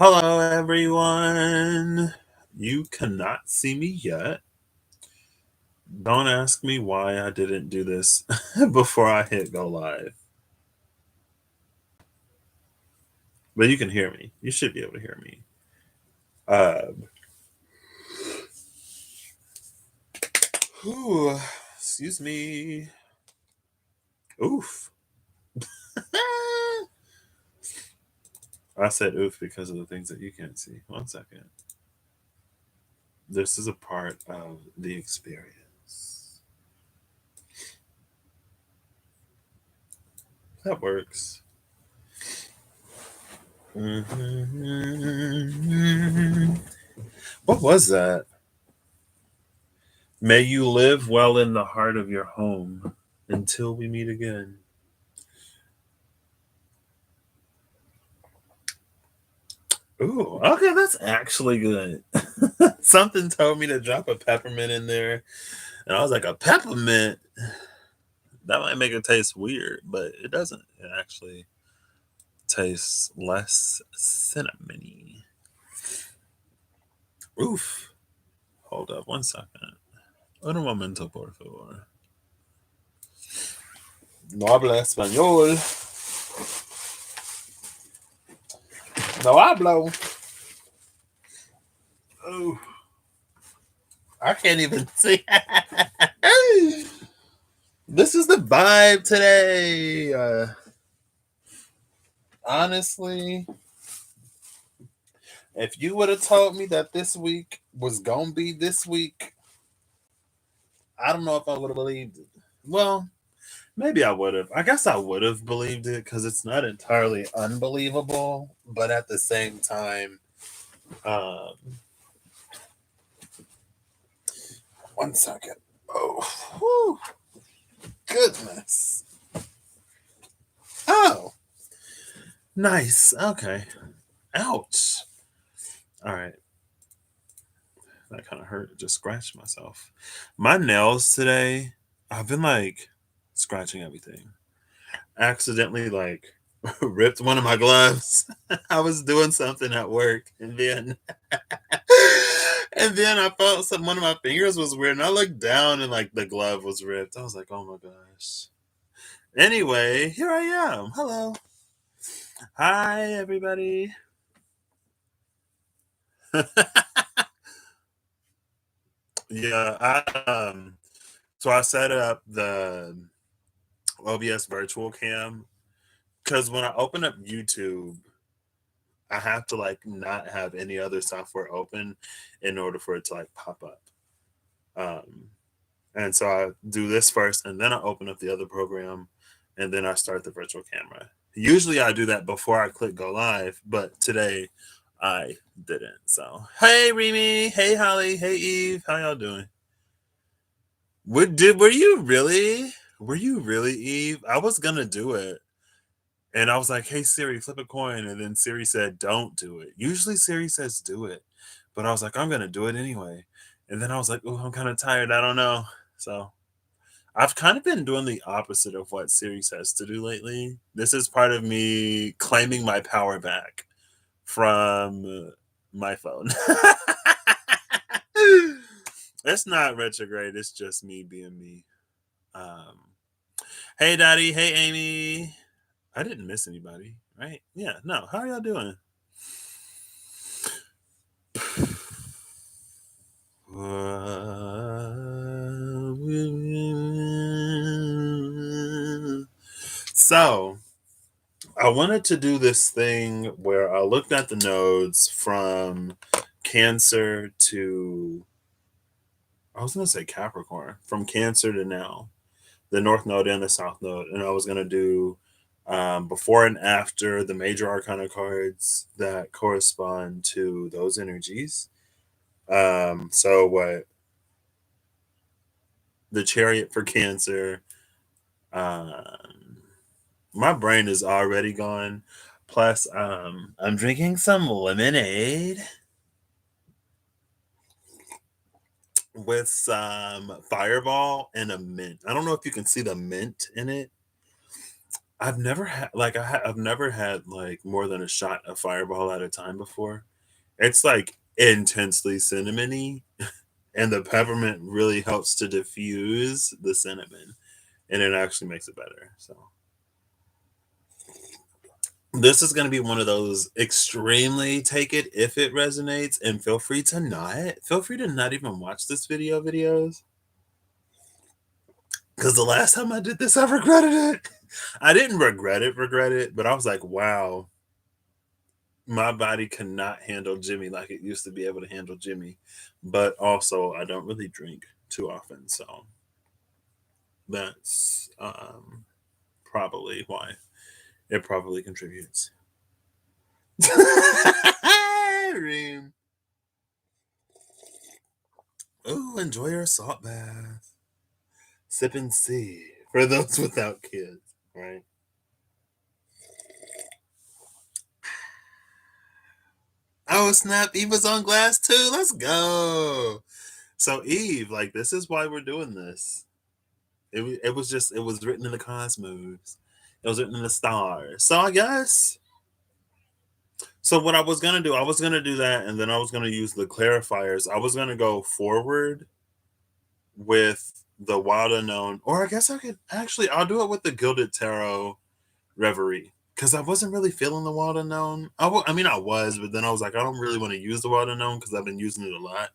Hello, everyone. You cannot see me yet. Don't ask me why I didn't do this before I hit go live. But you can hear me. You should be able to hear me. Uh, whew, excuse me. Oof. I said oof because of the things that you can't see. 1 second. This is a part of the experience. That works. What was that? May you live well in the heart of your home until we meet again. Ooh, okay, that's actually good. Something told me to drop a peppermint in there, and I was like, a peppermint? That might make it taste weird, but it doesn't. It actually tastes less cinnamony. Oof. Hold up 1 second. Un momento, por favor. No habla español. No hablo. Oh, I can't even see. This is the vibe today. Honestly, if you would have told me that this week was gonna be this week, I don't know if I would have believed it. Well, maybe I would have. I guess I would have believed it because it's not entirely unbelievable, but at the same time, um, 1 second. Oh, whew, goodness. Oh, nice. Okay. Ouch. All right. That kind of hurt. Just scratched myself. My nails today, I've been like scratching everything. Accidentally like ripped one of my gloves. I was doing something at work and then and then I felt one of my fingers was weird and I looked down and like the glove was ripped. I was like, oh my gosh. Anyway, here I am. Hello. Hi everybody. Yeah, so I set up the OBS virtual cam because when I open up YouTube, I have to like not have any other software open in order for it to like pop up. Um, and so I do this first, and then I open up the other program, and then I start the virtual camera. Usually I do that before I click go live, but today I didn't. So hey Remy, hey Holly, hey Eve, how y'all doing? Were you really? Were you really Eve? I was gonna do it. And I was like, hey Siri, flip a coin. And then Siri said, don't do it. Usually Siri says do it. But I was like, I'm gonna do it anyway. And then I was like, oh, I'm kind of tired. I don't know. So I've kind of been doing the opposite of what Siri says to do lately. This is part of me claiming my power back from my phone. It's not retrograde, it's just me being me. Um, hey Daddy, hey Amy. I didn't miss anybody, right? Yeah, no. How are y'all doing? So, I wanted to do this thing where I looked at the nodes from Cancer to, I was going to say Capricorn, from Cancer to now, the North Node and the South Node. And I was going to do before and after the major arcana cards that correspond to those energies. So, what the Chariot for Cancer, um, my brain is already gone. Plus, I'm drinking some lemonade with some Fireball and a mint. I don't know if you can see the mint in it. I've never had like I've never had like more than a shot of Fireball at a time before. It's like intensely cinnamony, and the peppermint really helps to diffuse the cinnamon, and it actually makes it better. So this is going to be one of those extremely take it if it resonates, and feel free to not. Feel free to not even watch this videos because the last time I did this, I regretted it. I didn't regret it, but I was like, wow, my body cannot handle Jimmy like it used to be able to handle Jimmy. But also, I don't really drink too often, so that's probably why it probably contributes. Reem. Oh, enjoy your salt bath. Sip and see for those without kids, right? Oh snap! Eve was on glass too. Let's go. So Eve, like this is why we're doing this. It was just it was written in the cosmos. It was written in the stars. So I guess so. What I was gonna do that, and then I was gonna use the clarifiers. I was gonna go forward with the wild unknown, or I guess I could actually I'll do it with the Gilded Tarot Reverie because I wasn't really feeling the wild unknown. I mean I was, but then I was like I don't really want to use the wild unknown because I've been using it a lot.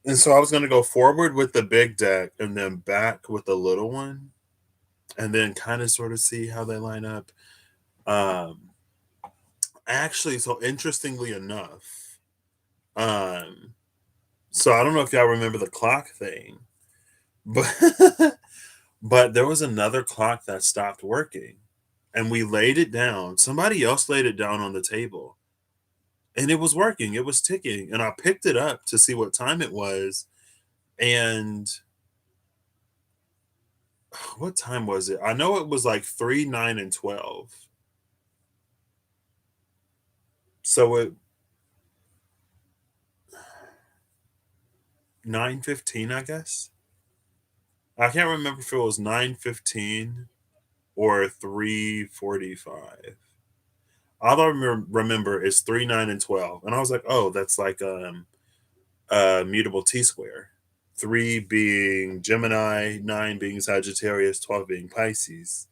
And so I was gonna go forward with the big deck and then back with the little one, and then kind of sort of see how they line up. Um, actually, so interestingly enough, um, so I don't know if y'all remember the clock thing, but but there was another clock that stopped working, and we laid it down. Somebody else laid it down on the table, and it was working. It was ticking, and I picked it up to see what time it was, and what time was it? I know it was like 3, 9, and 12. So it 9:15, I guess. I can't remember if it was 9:15 or 3:45. All I remember is 3, 9, and 12. And I was like, oh, that's like mutable T square. 3 being Gemini, 9 being Sagittarius, 12 being Pisces.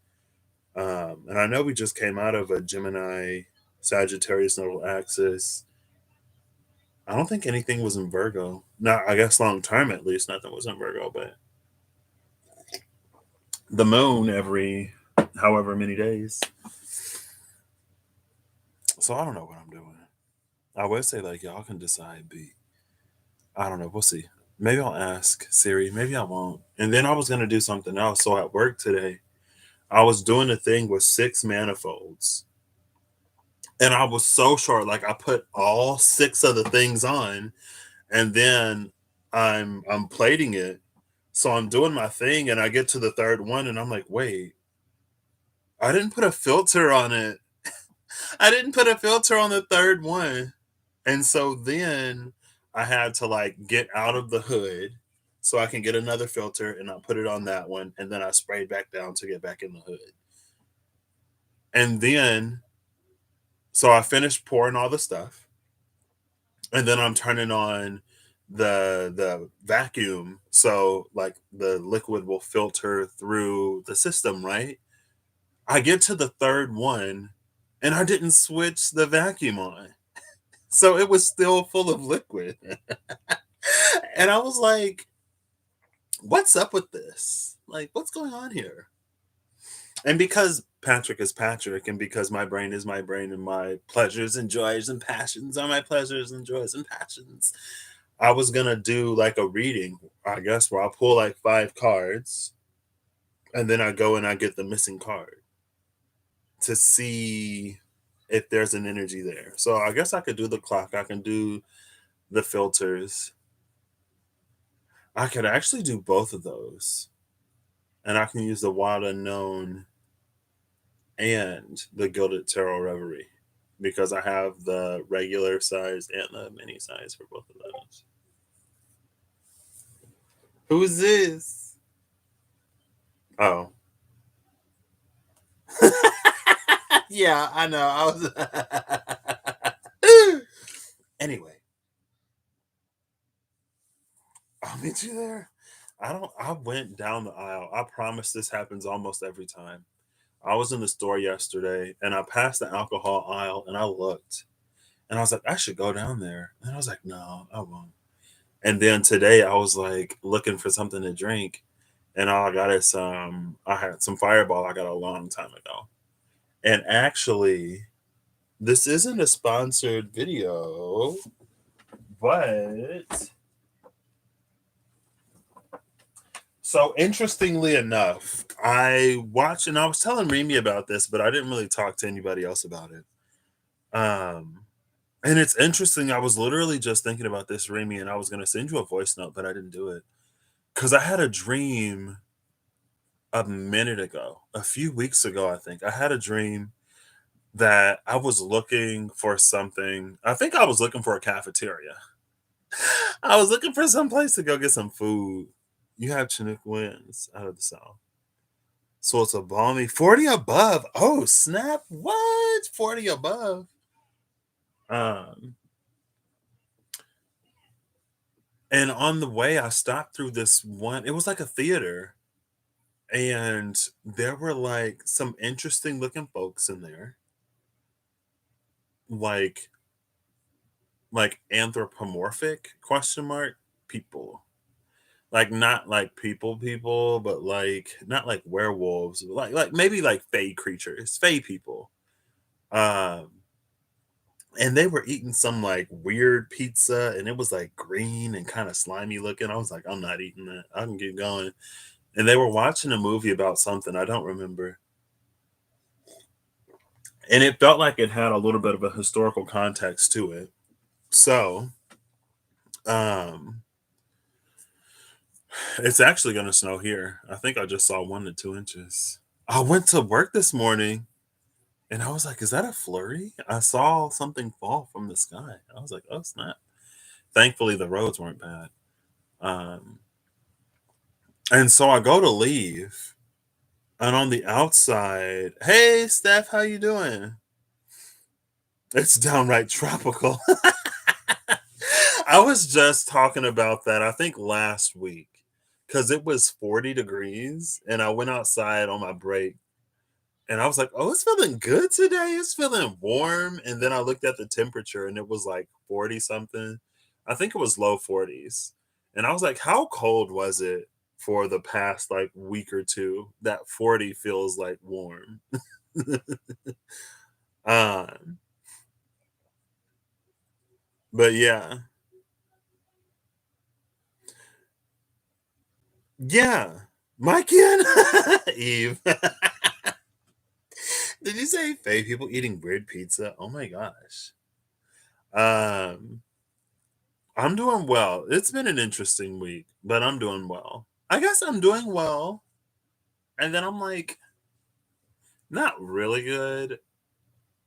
And I know we just came out of a Gemini Sagittarius nodal axis. I don't think anything was in Virgo. Not, I guess long term at least, nothing was in Virgo, but the moon every however many days. So I don't know what I'm doing. I would say like y'all can decide B. I don't know. We'll see. Maybe I'll ask Siri. Maybe I won't. And then I was gonna do something else. So at work today, I was doing a thing with 6 manifolds. And I was so short. Like I put all 6 of the things on, and then I'm plating it. So I'm doing my thing, and I get to the third one, and I'm like, wait, I didn't put a filter on it. I didn't put a filter on the third one. And so then I had to like get out of the hood so I can get another filter and I put it on that one. And then I sprayed back down to get back in the hood. And then, so I finished pouring all the stuff. And then I'm turning on the vacuum. So like the liquid will filter through the system, right? I get to the third one and I didn't switch the vacuum on. So it was still full of liquid. And I was like, what's up with this? Like, what's going on here? And because Patrick is Patrick, and because my brain is my brain, and my pleasures and joys and passions are my pleasures and joys and passions, I was gonna do like a reading, I guess, where I'll pull like 5 cards, and then I go and I get the missing card to see if there's an energy there. So I guess I could do the clock, I can do the filters. I could actually do both of those. And I can use the Wild Unknown and the Gilded Tarot Reverie because I have the regular size and the mini size for both of those. Who's this? Oh, Yeah, I know. I was anyway, I'll meet you there. I went down the aisle. I promise this happens almost every time. I was in the store yesterday and I passed the alcohol aisle and I looked and I was like, I should go down there. And I was like, no, I won't. And then today I was like looking for something to drink and all I got is I had some Fireball I got a long time ago. And actually, this isn't a sponsored video, but so interestingly enough, I watched and I was telling Remy about this, but I didn't really talk to anybody else about it. Um, and it's interesting. I was literally just thinking about this, Remy, and I was gonna send you a voice note, but I didn't do it because I had a dream a minute ago, a few weeks ago. I think I had a dream that I was looking for something. I think I was looking for a cafeteria. I was looking for some place to go get some food. You have Chinook winds out of the south. So it's a balmy 40 above. Oh, snap. What? 40 above. Um, and on the way, I stopped through this one. It was like a theater. And there were like some interesting looking folks in there. Like anthropomorphic question mark people. Like not like people, but like not like werewolves, but like maybe like fey creatures, fey people. Um and they were eating some like weird pizza and it was like green and kind of slimy looking. I was like, I'm not eating that. I can keep going. And they were watching a movie about something I don't remember. And it felt like it had a little bit of a historical context to it. So, um, it's actually going to snow here. I think I just saw 1 to 2 inches. I went to work this morning and I was like, is that a flurry? I saw something fall from the sky. I was like, oh, snap. Thankfully, the roads weren't bad. Um, and so I go to leave, and on the outside, hey, Steph, how you doing? It's downright tropical. I was just talking about that, I think last week, because it was 40 degrees, and I went outside on my break, and I was like, oh, it's feeling good today. It's feeling warm. And then I looked at the temperature, and it was like 40 something. I think it was low 40s. And I was like, how cold was it for the past like week or two that 40 feels like warm? um, but yeah. Yeah. Mikey and Eve. Did you say fake people eating weird pizza? Oh my gosh. Um, I'm doing well. It's been an interesting week, but I'm doing well. I guess I'm doing well. And then I'm like, not really good.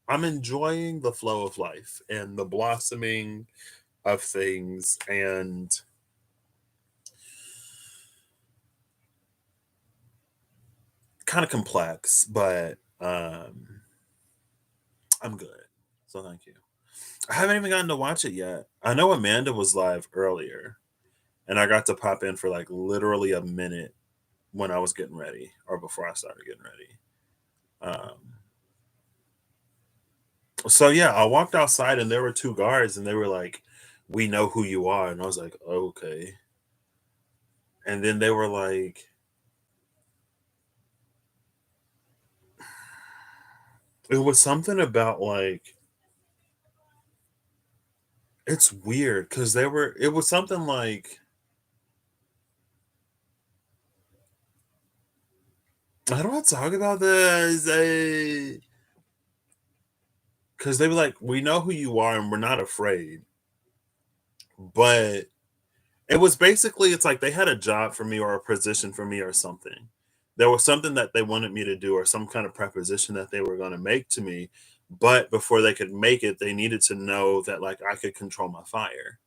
I'm enjoying the flow of life and the blossoming of things and kind of complex, but I'm good. So thank you. I haven't even gotten to watch it yet. I know Amanda was live earlier, and I got to pop in for like literally a minute when I was getting ready or before I started getting ready. Um, so yeah, I walked outside and there were two guards and they were like, "We know who you are," and I was like, "Okay." And then they were like, it was something about like it's weird because they were. It was something like I don't want to talk about this because they were like, "We know who you are and we're not afraid," but it was basically it's like they had a job for me or a position for me or something. There was something that they wanted me to do or some kind of preposition that they were going to make to me, but before they could make it, they needed to know that like I could control my fire.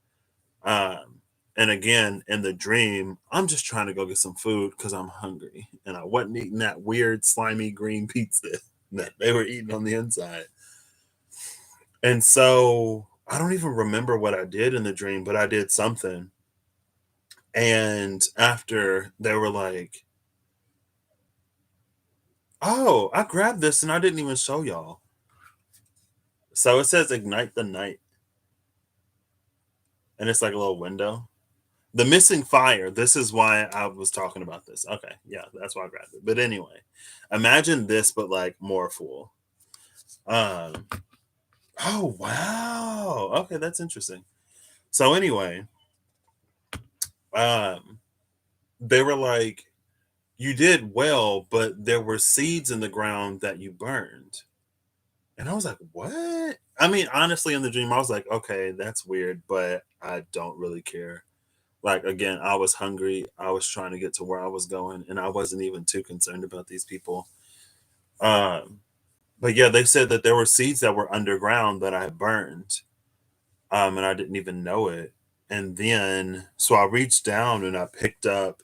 Um, And again, in the dream, I'm just trying to go get some food because I'm hungry. And I wasn't eating that weird, slimy green pizza that they were eating on the inside. And so I don't even remember what I did in the dream, but I did something. And after they were like, oh, I grabbed this and I didn't even show y'all. So it says ignite the night, and it's like a little window. The missing fire. This is why I was talking about this. Okay, yeah, that's why I grabbed it. But anyway, imagine this, but like more full. Um. Oh wow. Okay, that's interesting. So anyway, um, they were like, "You did well, but there were seeds in the ground that you burned." And I was like, "What?" I mean, honestly, in the dream, I was like, "Okay, that's weird, but I don't really care." Like again, I was hungry. I was trying to get to where I was going, and I wasn't even too concerned about these people. Um, but yeah, they said that there were seeds that were underground that I burned, and I didn't even know it. And then, so I reached down and I picked up.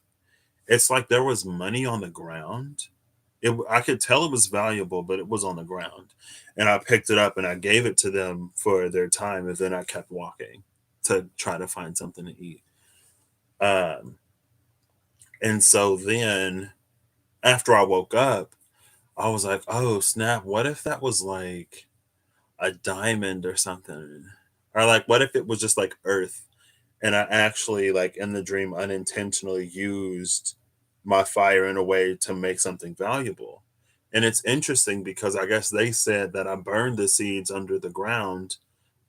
It's like there was money on the ground. I could tell it was valuable, but it was on the ground. And I picked it up and I gave it to them for their time, and then I kept walking to try to find something to eat. Um, and so then after I woke up, I was like, "Oh snap! What if that was like a diamond or something, or like what if it was just like Earth?" And I actually, like in the dream, unintentionally used my fire in a way to make something valuable. And it's interesting because I guess they said that I burned the seeds under the ground,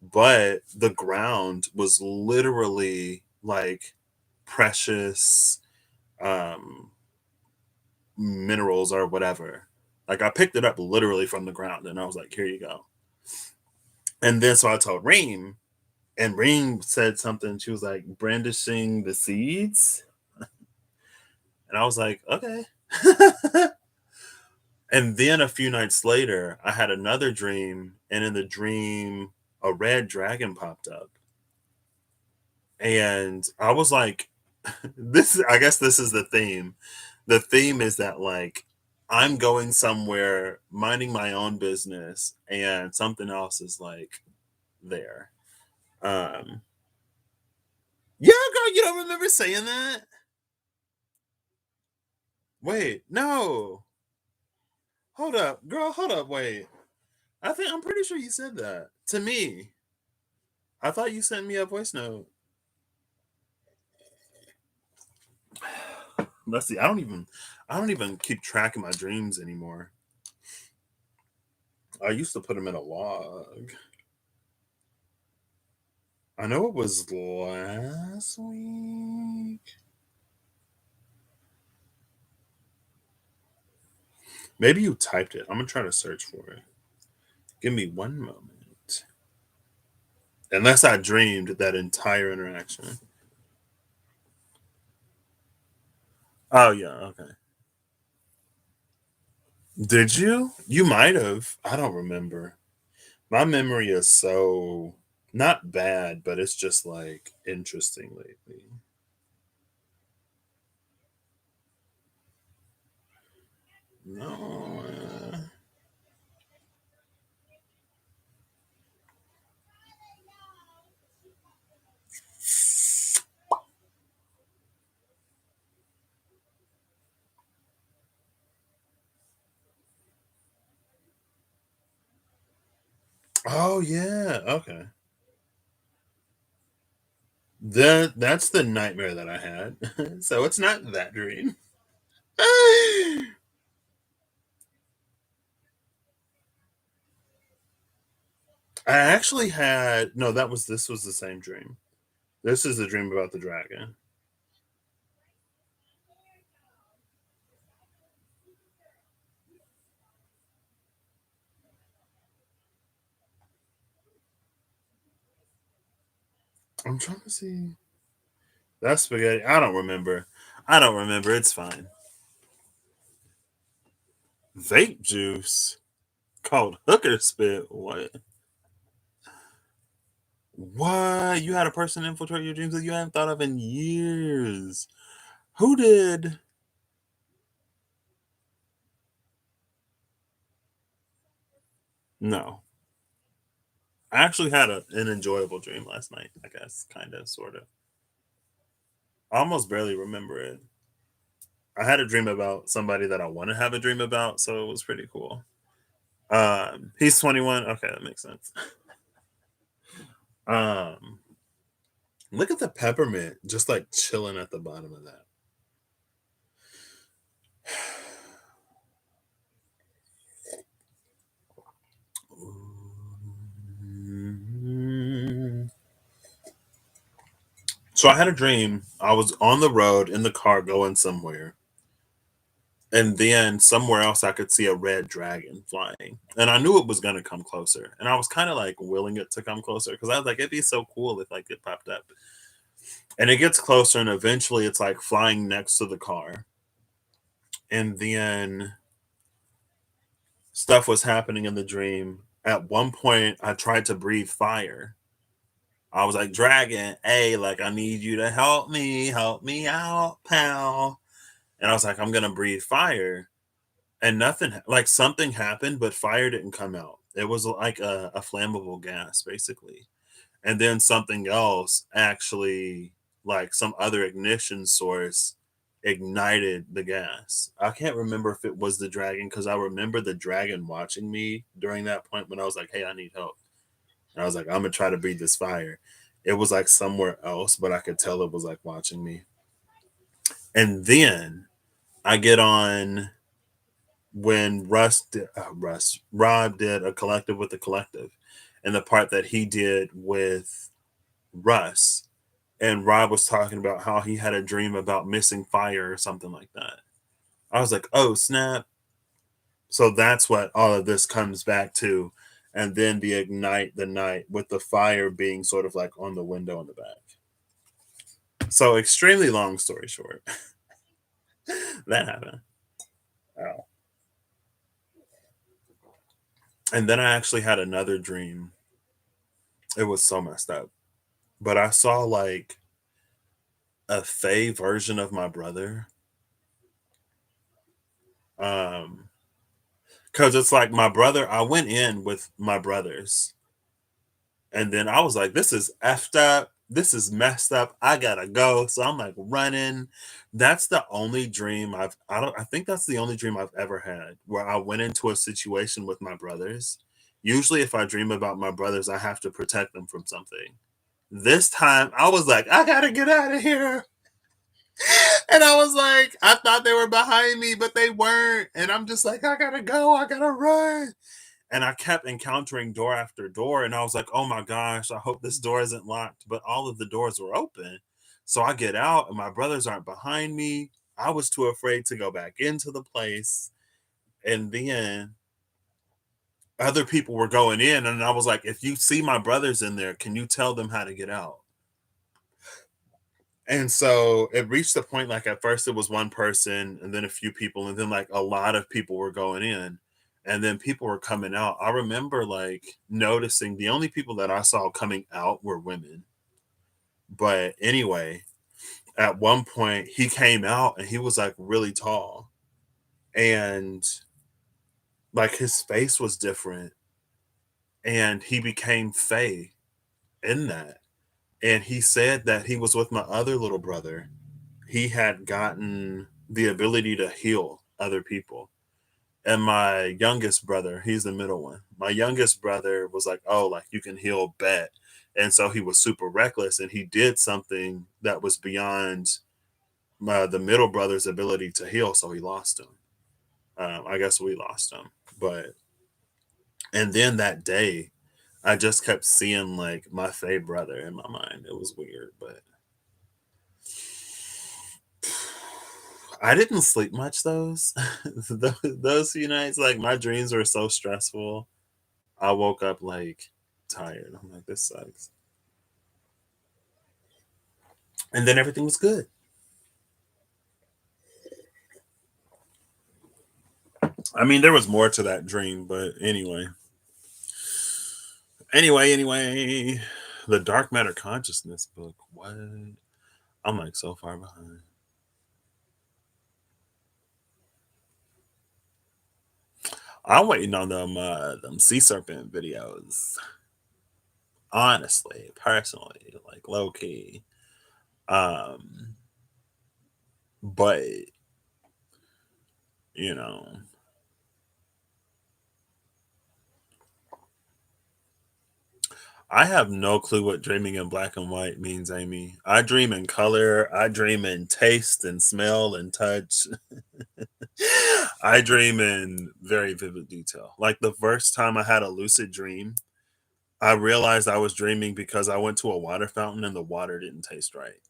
but the ground was literally like precious um minerals or whatever. Like I picked it up literally from the ground and I was like, here you go. And then so I told Reem, and Reem said something. She was like brandishing the seeds. And I was like, okay. And then a few nights later, I had another dream. And in the dream, a red dragon popped up. And I was like, I guess this is the theme. The theme is that like I'm going somewhere, minding my own business, and something else is like there. Um yeah, girl, you don't remember saying that? Wait, no. Hold up, girl, hold up, wait. I'm pretty sure you said that to me. I thought you sent me a voice note. Let's see. I don't even keep track of my dreams anymore. I used to put them in a log. I know it was last week. Maybe you typed it. I'm gonna try to search for it. Give me one moment. Unless I dreamed that entire interaction. Oh yeah, okay. Did you? You might have. I don't remember. My memory is so not bad, but it's just like interesting lately. No. Oh yeah. Okay. That's the nightmare that I had. So it's not that dream. I actually had no. This was the same dream. This is the dream about the dragon. I'm trying to see. That's spaghetti. I don't remember. I don't remember. It's fine. Vape juice called hooker spit. What? What? You had a person infiltrate your dreams that you haven't thought of in years. Who did? No. I actually had an enjoyable dream last night, I guess. Kind of, sort of. I almost barely remember it. I had a dream about somebody that I want to have a dream about, so it was pretty cool. He's 21. Okay, that makes sense. Um, Look at the peppermint just like chilling at the bottom of that. So I had a dream. I was on the road in the car going somewhere, and then somewhere else I could see a red dragon flying, and I knew it was going to come closer, and I was kind of like willing it to come closer because I was like, it'd be so cool if like it popped up, and it gets closer, and eventually it's like flying next to the car, and then stuff was happening in the dream. At one point, I tried to breathe fire. I was like, Dragon, hey, like, I need you to help me out, pal. And I was like, I'm going to breathe fire. And nothing, like, something happened, but fire didn't come out. It was like a flammable gas, basically. And then something else actually, like some other ignition source, ignited the gas. I can't remember if it was the dragon because I remember the dragon watching me during that point when I was like, hey, I need help. And I was like, I'm gonna try to breathe this fire. It was like somewhere else, but I could tell it was like watching me. And then I get on when Rob did a collective with the collective, and the part that he did with Russ, and Rob was talking about how he had a dream about missing fire or something like that. I was like, oh snap. So that's what all of this comes back to. And then the ignite the night with the fire being sort of like on the window in the back. So extremely long story short, that happened. Wow. And then I actually had another dream. It was so messed up. But I saw like a fey version of my brother. Um, because it's like my brother, I went in with my brothers. And then I was like, this is effed up. This is messed up. I gotta go. So I'm like running. That's the only dream I think that's the only dream I've ever had where I went into a situation with my brothers. Usually if I dream about my brothers, I have to protect them from something. This time I was like, I gotta get out of here. And I was like, I thought they were behind me, but they weren't. And I'm just like, I gotta go, I gotta run. And I kept encountering door after door, and I was like, "Oh my gosh, I hope this door isn't locked." But all of the doors were open. So I get out, and my brothers aren't behind me. I was too afraid to go back into the place. And then other people were going in, and I was like, "If you see my brothers in there, can you tell them how to get out?" And so it reached the point like at first it was one person and then a few people and then like a lot of people were going in and then people were coming out. I remember like noticing the only people that I saw coming out were women. But anyway, at one point he came out and he was like really tall and like his face was different and he became Fey in that. And he said that he was with my other little brother. He had gotten the ability to heal other people. And my youngest brother, he's the middle one. My youngest brother was like, "Oh, like you can heal Bet." And so he was super reckless and he did something that was beyond the middle brother's ability to heal. So he lost him. I guess we lost him. But, and then that day, I just kept seeing like my Faye brother in my mind. It was weird, but I didn't sleep much those those few nights. Like my dreams were so stressful. I woke up like tired. I'm like, this sucks. And then everything was good. I mean, there was more to that dream, but anyway. Anyway. The Dark Matter Consciousness book. What? I'm like so far behind. I'm waiting on them sea serpent videos. Honestly, personally, like low key. Um, but you know, I have no clue what dreaming in black and white means, Amy. I dream in color. I dream in taste and smell and touch. I dream in very vivid detail. Like the first time I had a lucid dream, I realized I was dreaming because I went to a water fountain and the water didn't taste right.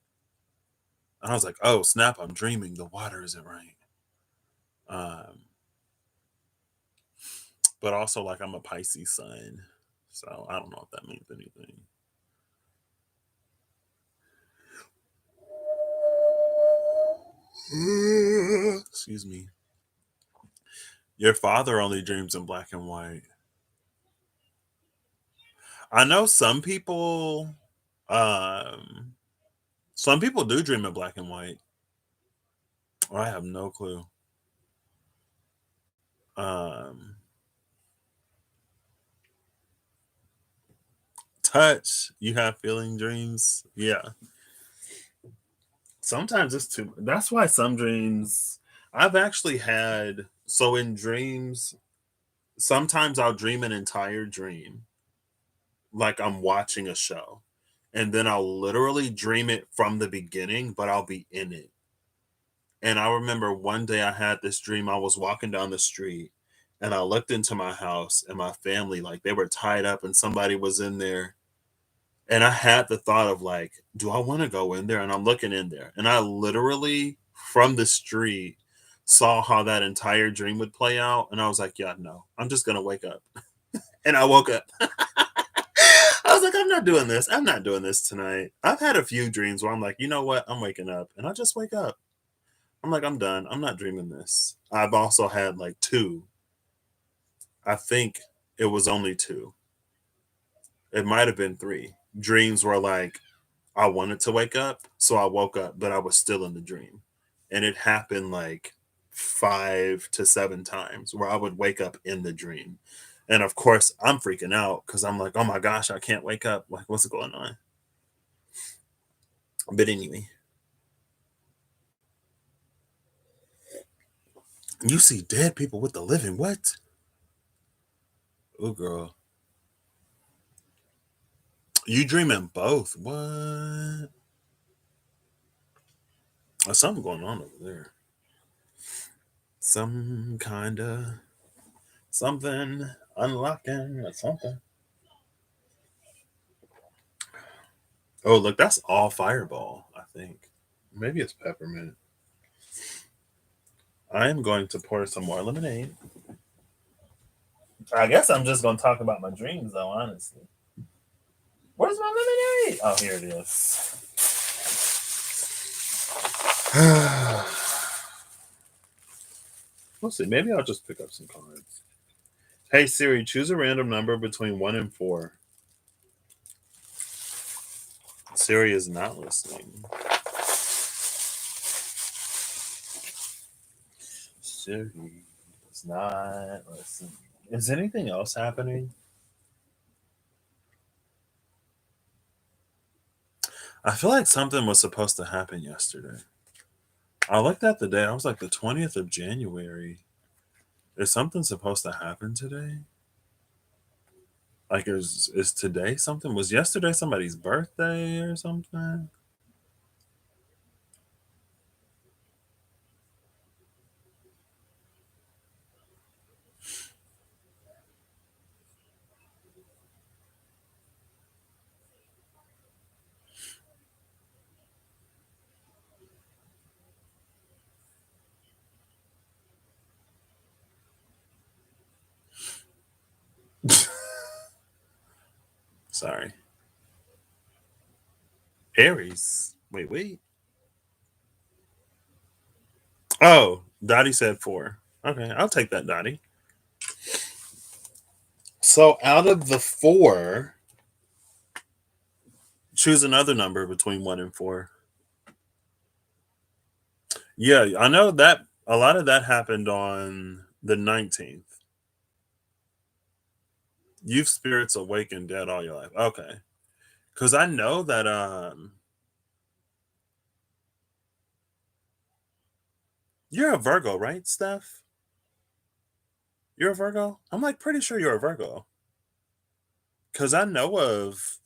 And I was like, "Oh snap! I'm dreaming. The water isn't right." Um, but also, like, I'm a Pisces sun, so I don't know if that means anything. Excuse me. Your father only dreams in black and white. I know um, some people do dream in black and white. I have no clue. Um, touch, you have feeling dreams. Yeah. Sometimes it's too that's why some dreams I've actually had so in dreams, sometimes I'll dream an entire dream like I'm watching a show. And then I'll literally dream it from the beginning, but I'll be in it. And I remember one day I had this dream. I was walking down the street and I looked into my house and my family, like they were tied up and somebody was in there. And I had the thought of like, do I want to go in there? And I'm looking in there. And I literally from the street saw how that entire dream would play out. And I was like, yeah, no, I'm just gonna wake up. And I woke up. I was like, I'm not doing this. I'm not doing this tonight. I've had a few dreams where I'm like, you know what? I'm waking up. And I just wake up. I'm like, I'm done. I'm not dreaming this. I've also had like two. I think it was only two. It might have been three. Dreams were like, I wanted to wake up. So I woke up, but I was still in the dream. And it happened like 5 to 7 times where I would wake up in the dream. And of course, I'm freaking out because I'm like, oh my gosh, I can't wake up. Like, what's going on? But anyway, you see dead people with the living. What? Oh, girl. You dreaming both. What? There's something going on over there. Some kind of something unlocking or something. Oh, look, that's all fireball, I think. Maybe it's peppermint. I am going to pour some more lemonade. I guess I'm just going to talk about my dreams, though, honestly. Where's my lemonade? Oh, here it is. Let's see. Maybe I'll just pick up some cards. Hey, Siri, choose a random number between 1 and 4. Siri is not listening. Siri is not listening. Is anything else happening? I feel like something was supposed to happen yesterday. I looked at the day. I was like the 20th of January. Is something supposed to happen today? Like is today something? Was yesterday somebody's birthday or something? Sorry. Aries. Wait. Oh, Dottie said 4. Okay, I'll take that, Dottie. So out of the 4, Choose another number between 1 and 4. Yeah, I know that a lot of that happened on the 19th. You've spirits awakened dead all your life. Okay. Cuz I know that you're a Virgo, right, Steph? You're a Virgo? I'm like pretty sure you're a Virgo. Cuz I know of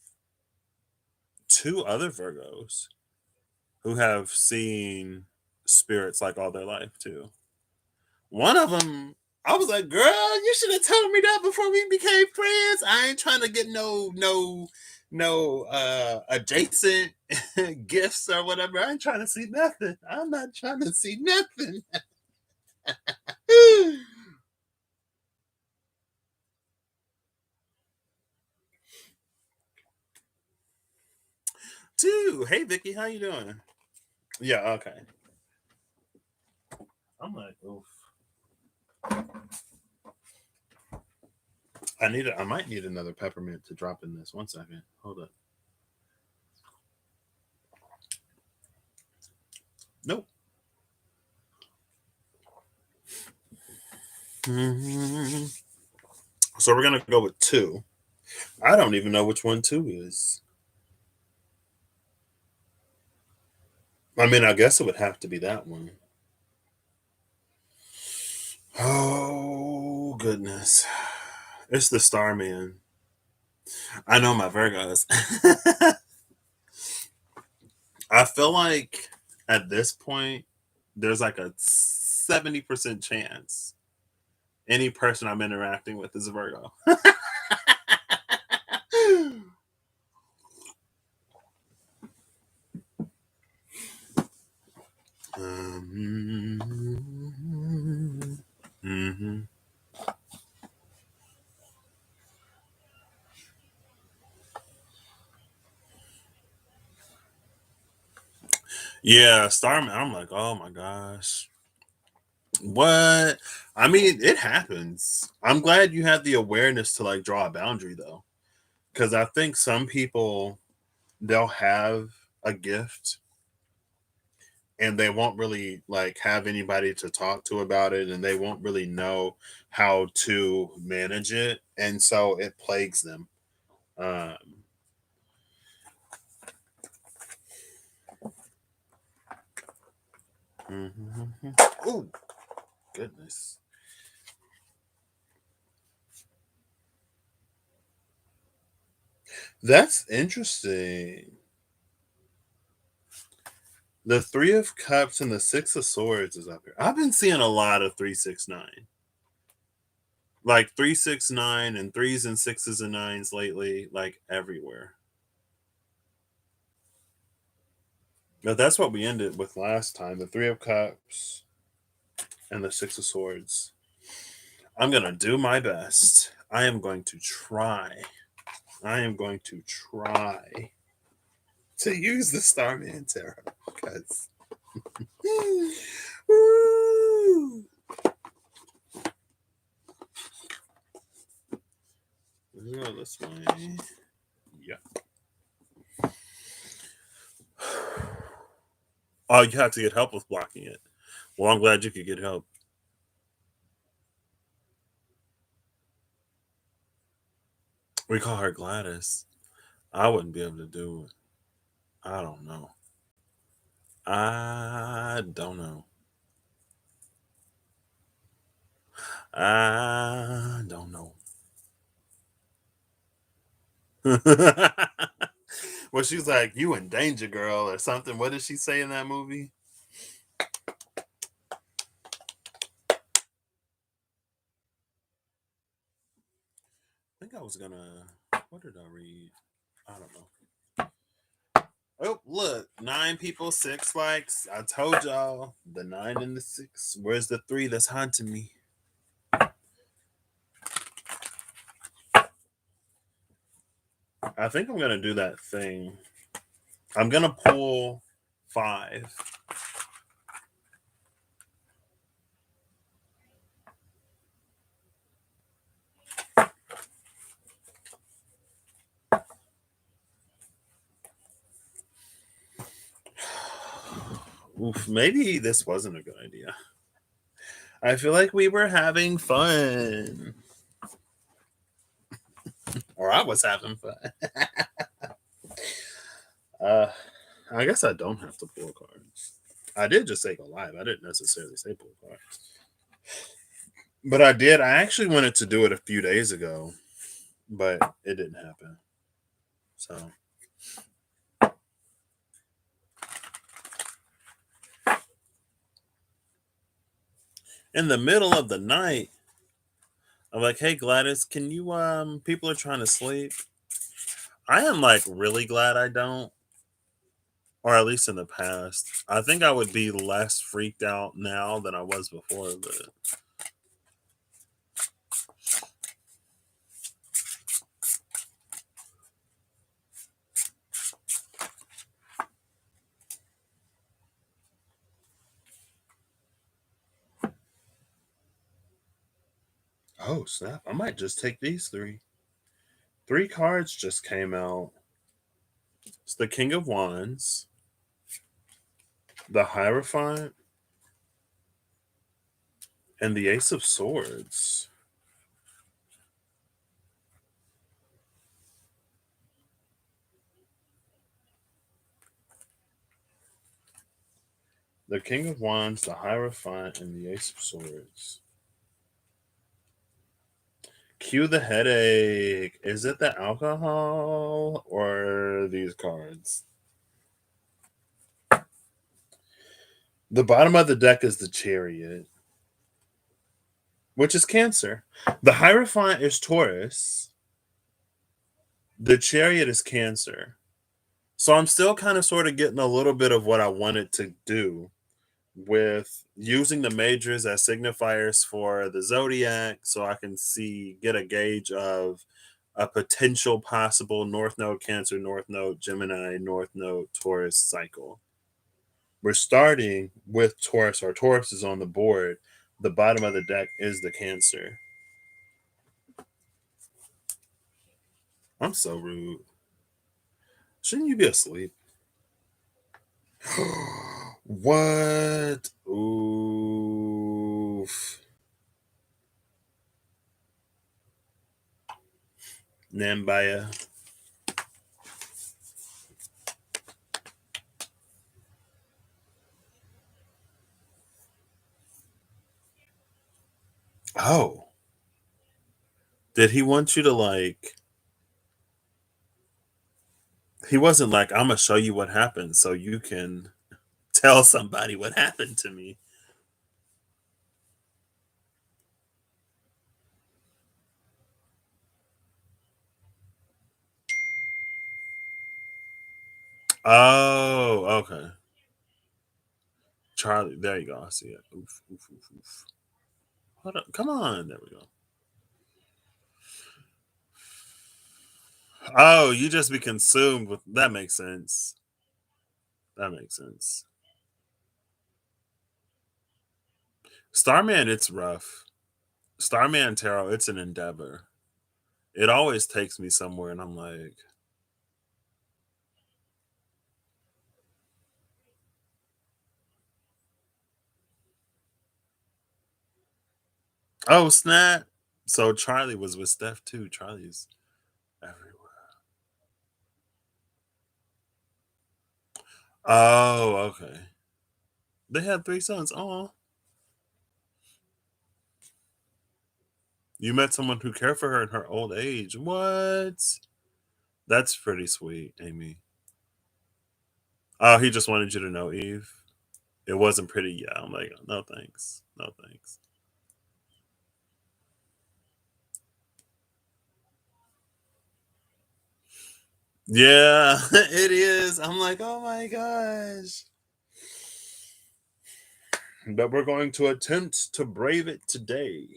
two other Virgos who have seen spirits like all their life too. One of them, I was like, "Girl, you should have told me that before we became friends. I ain't trying to get no adjacent gifts or whatever. I ain't trying to see nothing. I'm not trying to see nothing." Two. Hey, Vicky, how you doing? Yeah, okay. I'm like, oof. I might need another peppermint to drop in this. 1 second. Hold up. Nope. Mhm. So we're gonna go with two. I don't even know which one two is. I mean, I guess it would have to be that one. Oh goodness. It's the Starman. I know my Virgos. I feel like at this point there's like a 70% chance any person I'm interacting with is a Virgo. Mhm. Yeah, Starman. I'm like, oh my gosh. What? I mean, it happens. I'm glad you had the awareness to like draw a boundary though. Because I think some people, they'll have a gift and they won't really like have anybody to talk to about it and they won't really know how to manage it. And so it plagues them. Um, Oh, goodness. That's interesting. The Three of Cups and the Six of Swords is up here. I've been seeing a lot of 369. Like 369 and threes and sixes and nines lately, like everywhere. But that's what we ended with last time. The Three of Cups and the Six of Swords. I'm gonna do my best. I am going to try. I am going to try to use the Starman Tarot because woo, let's go this way. Yeah. Oh, you have to get help with blocking it. Well, I'm glad you could get help. We call her Gladys. I wouldn't be able to do it. I don't know. I don't know. I don't know. Well, she's like, "You in danger, girl," or something. What did she say in that movie? I think I was gonna. What did I read? I don't know. Oh, look, 9 people, 6 likes. I told y'all the 9 and the 6. Where's the 3 that's haunting me? I think I'm gonna do that thing. I'm gonna pull 5. Oof, maybe this wasn't a good idea. I feel like we were having fun. Or I was having fun. uh, I guess I don't have to pull cards. I did just say go live. I didn't necessarily say pull cards. But I did. I actually wanted to do it a few days ago, but it didn't happen. So in the middle of the night, I'm like, hey Gladys, can you people are trying to sleep? I am like really glad I don't, or at least in the past. I think I would be less freaked out now than I was before, but oh snap, I might just take these three. Three cards just came out. It's the King of Wands, the Hierophant, and the Ace of Swords. The King of Wands, the Hierophant, and the Ace of Swords. Cue the headache. Is it the alcohol or these cards? The bottom of the deck is the Chariot, which is Cancer. The Hierophant is Taurus. The Chariot is Cancer. So I'm still kind of sort of getting a little bit of what I wanted to do with using the majors as signifiers for the zodiac so I can get a gauge of a potential possible North Node Cancer, North Node Gemini, North Node Taurus cycle. We're starting with Taurus. Our Taurus is on the board. The bottom of the deck is the Cancer. I'm so rude. Shouldn't you be asleep? What? Oof. Nambaya. Oh. Did he want you to like he wasn't like, I'm gonna show you what happened so you can tell somebody what happened to me. Oh, okay. Charlie, there you go. I see it. Oof, oof, oof, oof. Hold up. Come on. There we go. Oh, you just be consumed with that makes sense. That makes sense. Starman, it's rough. Starman Tarot, it's an endeavor. It always takes me somewhere and I'm like, oh snap. So Charlie was with Steph too. Charlie's everywhere. Oh, okay. They had three sons. Oh, you met someone who cared for her in her old age. What? That's pretty sweet, Amy. Oh, he just wanted you to know, Eve. It wasn't pretty. Yeah, I'm like, no thanks. No thanks. Yeah, it is. I'm like, oh my gosh. But we're going to attempt to brave it today.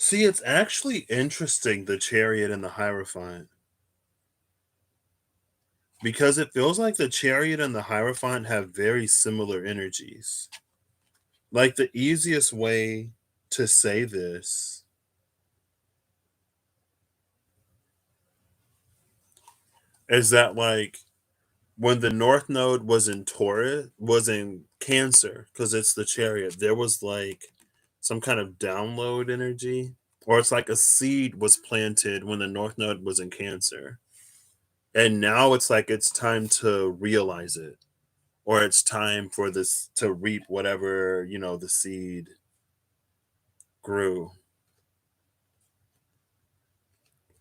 See, it's actually interesting, the Chariot and the Hierophant, because it feels like the Chariot and the Hierophant have very similar energies. Like the easiest way to say this is that like when the North Node was in Taurus, was in Cancer, because it's the chariot, there was like some kind of download energy, or it's like a seed was planted when the North Node was in Cancer. And now it's like it's time to realize it, or it's time for this to reap whatever, the seed grew.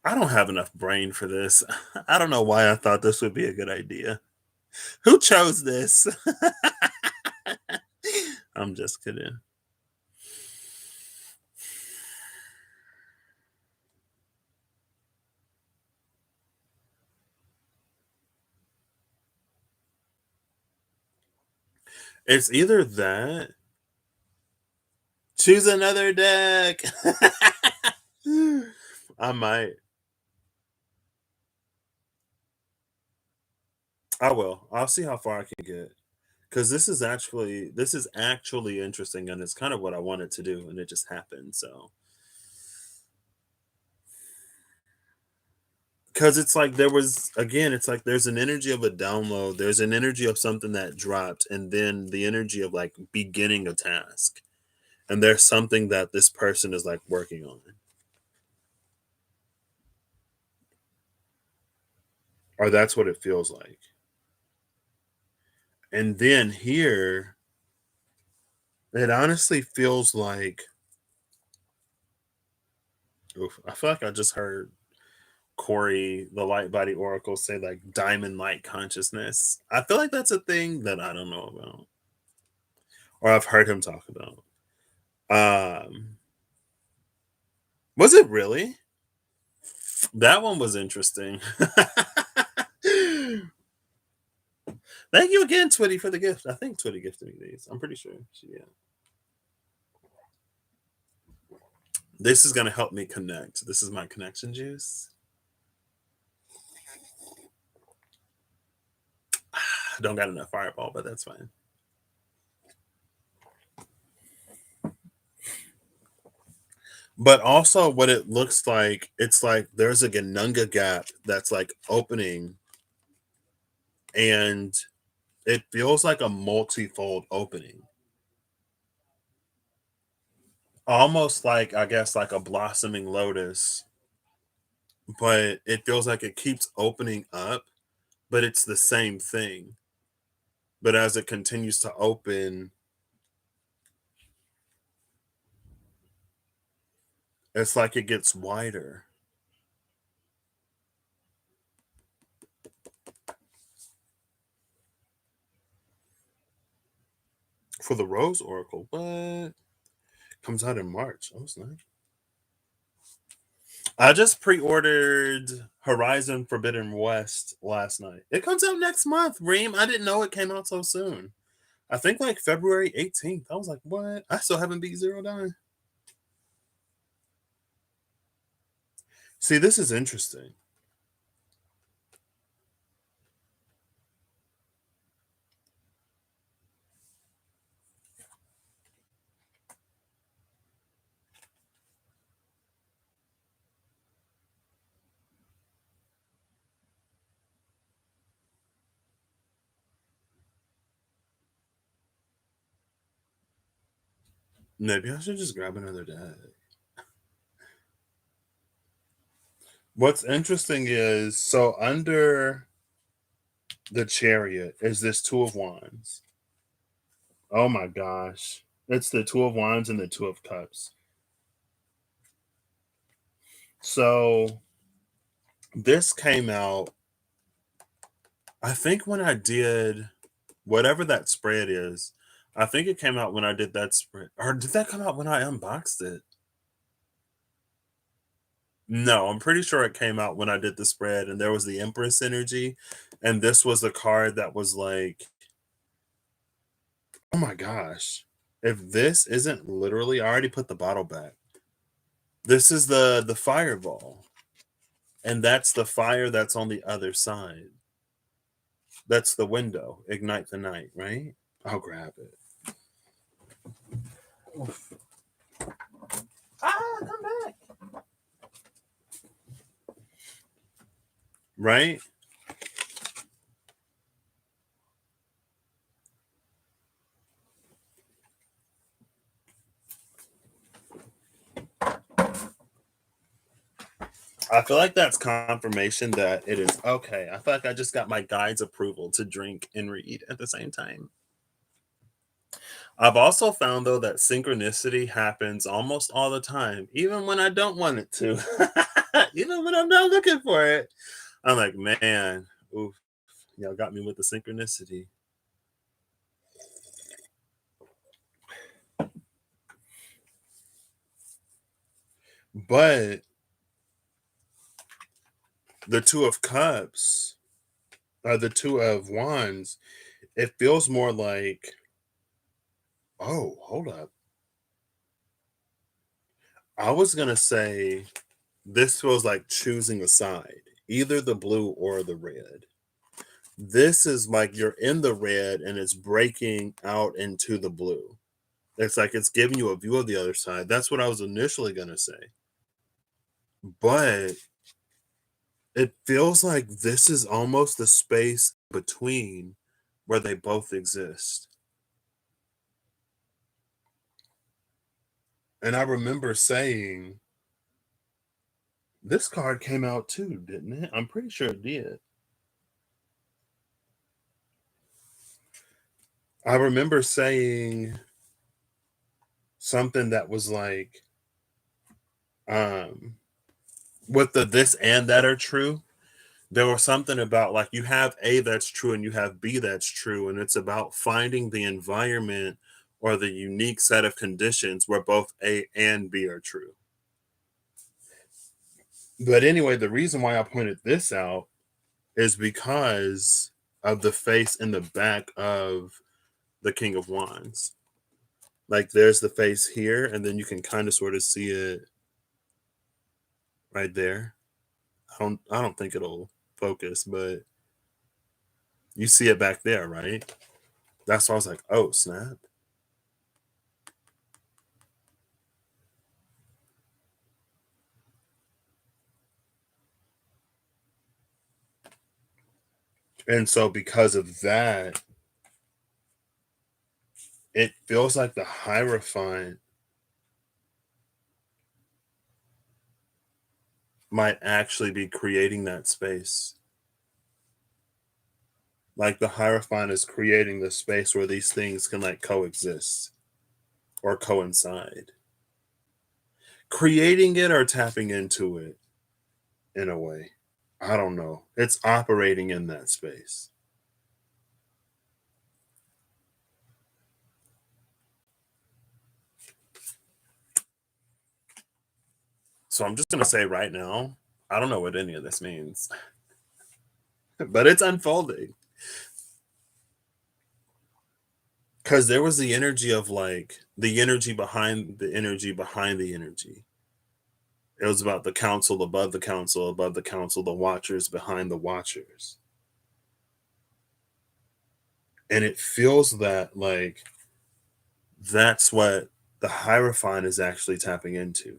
I don't have enough brain for this. I don't know why I thought this would be a good idea. Who chose this? I'm just kidding. It's either that. Choose another deck. I might. I will. I'll see how far I can get. Because this is actually interesting, and it's kind of what I wanted to do, and it just happened. So because it's like there was, again, it's like there's an energy of a download, there's an energy of something that dropped, and then the energy of like beginning a task. And there's something that this person is like working on, or that's what it feels like. And then here, it honestly feels like, oof, I feel like I just heard Corey, the Light Body Oracle, say like diamond light consciousness. I feel like that's a thing that I don't know about, or I've heard him talk about. Was it really? That one was interesting. Thank you again, Twitty, for the gift. I think Twitty gifted me these. I'm pretty sure. Yeah. This is gonna help me connect. This is my connection juice. I don't got enough fireball, but that's fine. But also, what it looks like, it's like there's a Ganunga gap that's like opening, and it feels like a multifold opening. Almost like, I guess, like a blossoming lotus, but it feels like it keeps opening up, but it's the same thing. But as it continues to open, it's like it gets wider. For the Rose Oracle, what comes out in March? Oh, it's nice. I just pre-ordered Horizon Forbidden West last night. It comes out next month, Reem. I didn't know it came out so soon. I think like February 18th. I was like, what? I still haven't beat Zero Dawn. See, this is interesting. Maybe I should just grab another deck. What's interesting is, so under the Chariot is this Two of Wands. Oh my gosh. It's the Two of Wands and the Two of Cups. So this came out, I think, when I did whatever that spread is. I think it came out when I did that spread. Or did that come out when I unboxed it? No, I'm pretty sure it came out when I did the spread, and there was the Empress energy. And this was a card that was like, oh my gosh. If this isn't literally, I already put the bottle back. This is the fireball. And that's the fire that's on the other side. That's the window. Ignite the night, right? I'll grab it. Oof. Ah, come back. Right? I feel like that's confirmation that it is okay. I feel like I just got my guide's approval to drink and read at the same time. I've also found though that synchronicity happens almost all the time, even when I don't want it to. Even when I'm not looking for it. I'm like, man, oof, y'all got me with the synchronicity. But the Two of Cups, the Two of Wands, it feels more like, oh, hold up. I was gonna say this feels like choosing a side, either the blue or the red. This is like you're in the red and it's breaking out into the blue. It's like it's giving you a view of the other side. That's what I was initially gonna say. But it feels like this is almost the space between where they both exist. And I remember saying, this card came out too, didn't it? I'm pretty sure it did. I remember saying something that was like, um, with the this and that are true. There was something about like you have A that's true and you have B that's true. And it's about finding the environment or the unique set of conditions where both A and B are true. But anyway, the reason why I pointed this out is because of the face in the back of the King of Wands. Like there's the face here, and then you can kind of sort of see it right there. I don't think it'll focus, but you see it back there, right? That's why I was like, oh snap. And so because of that, it feels like the Hierophant might actually be creating that space. Like the Hierophant is creating the space where these things can like coexist or coincide. Creating it or tapping into it in a way. I don't know. It's operating in that space. So I'm just going to say right now, I don't know what any of this means, but it's unfolding. Because there was the energy of like the energy behind the energy behind the energy. It was about the council above the council, above the council, the watchers behind the watchers. And it feels that like that's what the Hierophant is actually tapping into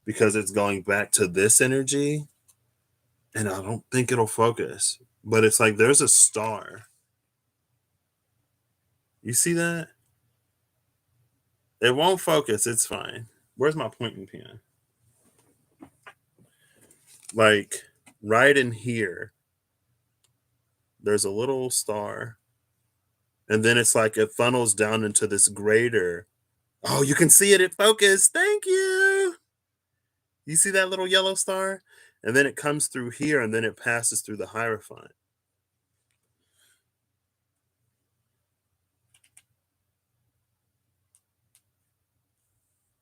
because it's going back to this energy. And I don't think it'll focus, but it's like there's a star. You see that? It won't focus. It's fine. Where's my pointing pen? Like right in here, there's a little star. And then it's like it funnels down into this greater. Oh, you can see it. It focused. Thank you. You see that little yellow star? And then it comes through here and then it passes through the Hierophant.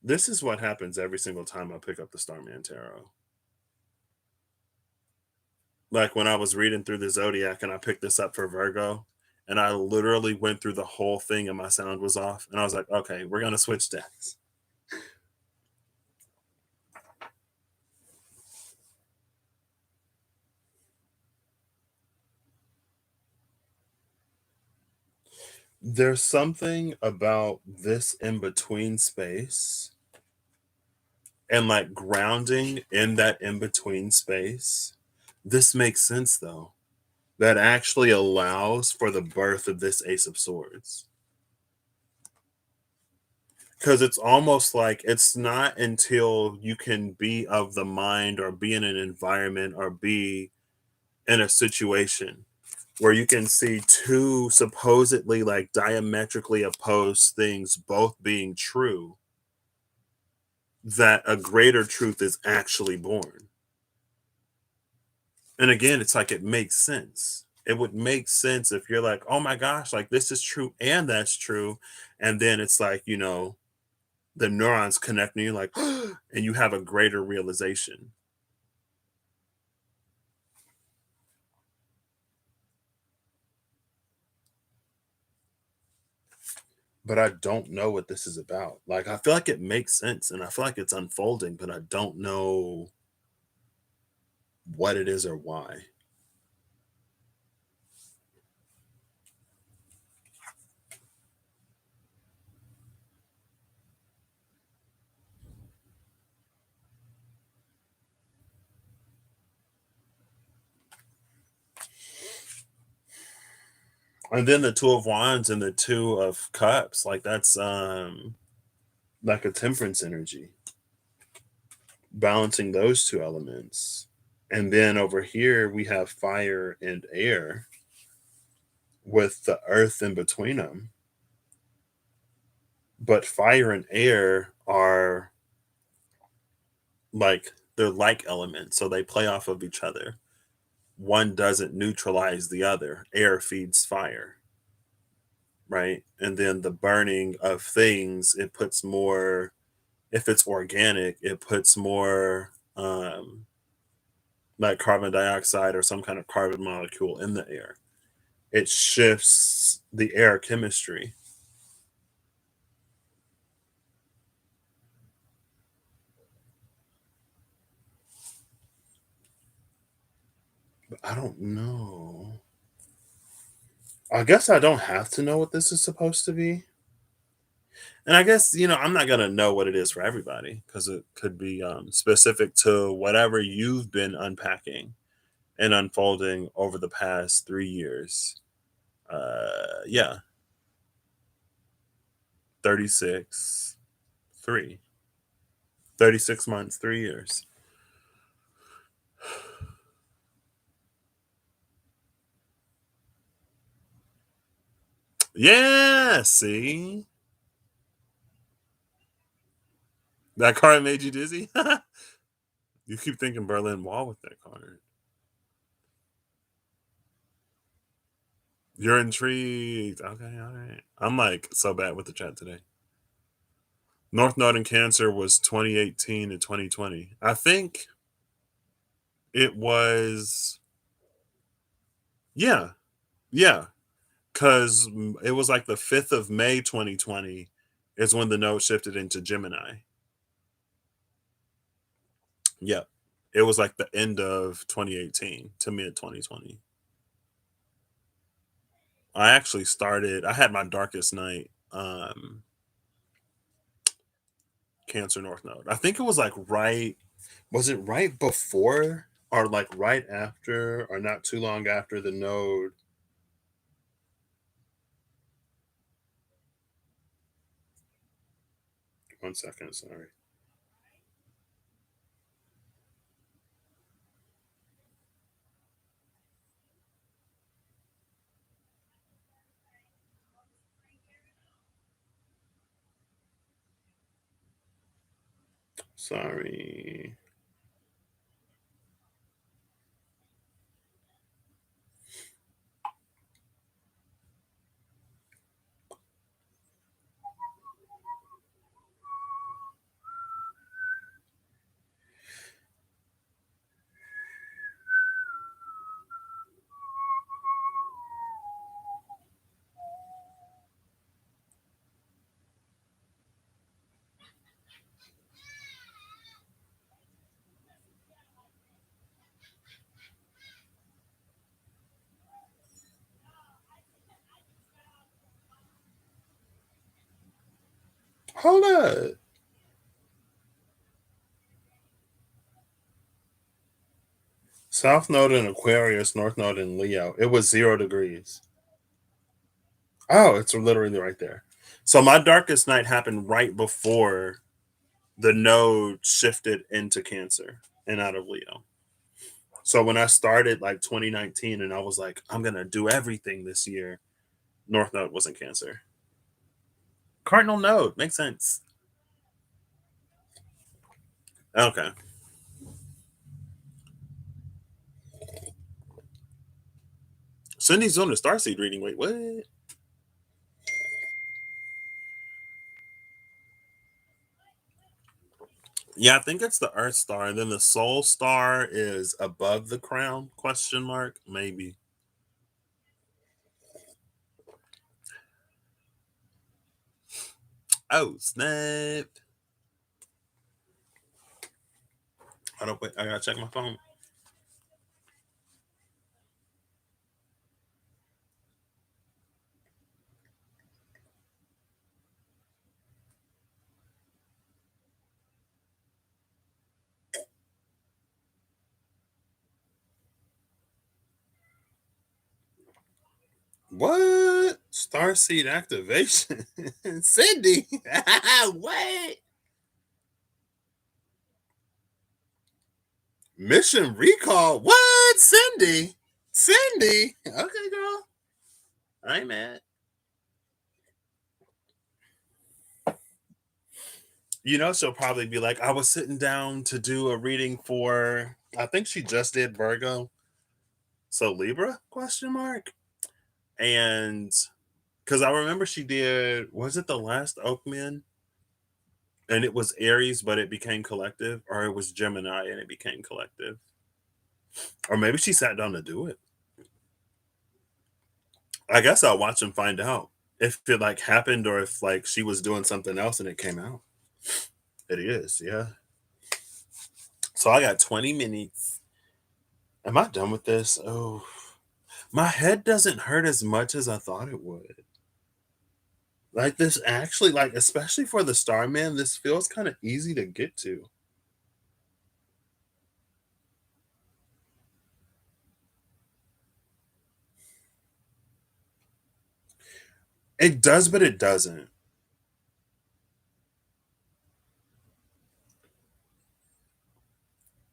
This is what happens every single time I pick up the Starman Tarot. Like when I was reading through the zodiac and I picked this up for Virgo, and I literally went through the whole thing and my sound was off. And I was like, okay, we're going to switch decks. There's something about this in between space and like grounding in that in between space. This makes sense though. That actually allows for the birth of this Ace of Swords. Because it's almost like it's not until you can be of the mind or be in an environment or be in a situation where you can see two supposedly like diametrically opposed things both being true, that a greater truth is actually born. And again, it's like it makes sense. It would make sense if you're like, oh my gosh, like this is true and that's true. And then it's like, the neurons connect and you're like, and you have a greater realization. But I don't know what this is about. Like, I feel like it makes sense and I feel like it's unfolding, but I don't know what it is or why. And then the two of wands and the two of cups, like that's like a temperance energy, balancing those two elements. And then over here we have fire and air with the earth in between them. But fire and air are like they're like elements, so they play off of each other. One doesn't neutralize the other. Air feeds fire, right? And then the burning of things, it puts more, if it's organic, it puts more like carbon dioxide or some kind of carbon molecule in the air. It shifts the air chemistry. But I don't know. I guess I don't have to know what this is supposed to be. And I guess, I'm not going to know what it is for everybody because it could be specific to whatever you've been unpacking and unfolding over the past 3 years. Yeah, 36, 3, 36 months, 3 years. Yeah, see? That card made you dizzy? You keep thinking Berlin Wall with that card. You're intrigued. Okay, all right. I'm like so bad with the chat today. North Node in Cancer was 2018 to 2020. I think it was, yeah, yeah, because it was like the 5th of May 2020 is when the node shifted into Gemini. Yep. It was like the end of 2018 to mid 2020. I had my darkest night, Cancer North Node. I think it was like was it right before or like right after or not too long after the node? 1 second, sorry. Sorry. Hold up. South node in Aquarius, North node in Leo. It was 0 degrees. Oh, it's literally right there. So my darkest night happened right before the node shifted into Cancer and out of Leo. So when I started like 2019 and I was like, I'm gonna do everything this year, North Node was in Cancer. Cardinal node makes sense. Okay. Cindy's doing the starseed reading. Wait, what? Yeah, I think it's the Earth star, and then the Soul star is above the crown? Question mark? Maybe. Oh snap! I don't. Wait, I gotta check my phone. What? Starseed activation? Cindy? What? Mission recall? What? Cindy? Cindy? Okay, girl. I ain't mad. You know, she'll probably be like, I was sitting down to do a reading for, I think she just did Virgo. So Libra? Question mark. And because I remember she did, was it the last Oakman? And it was Aries, but it became collective, or it was Gemini and it became collective. Or maybe she sat down to do it. I guess I'll watch and find out if it like happened or if like she was doing something else and it came out. It is, yeah. So I got 20 minutes. Am I done with this? Oh, my head doesn't hurt as much as I thought it would. Like this actually, like especially for the Starman, this feels kind of easy to get to. It does, but it doesn't.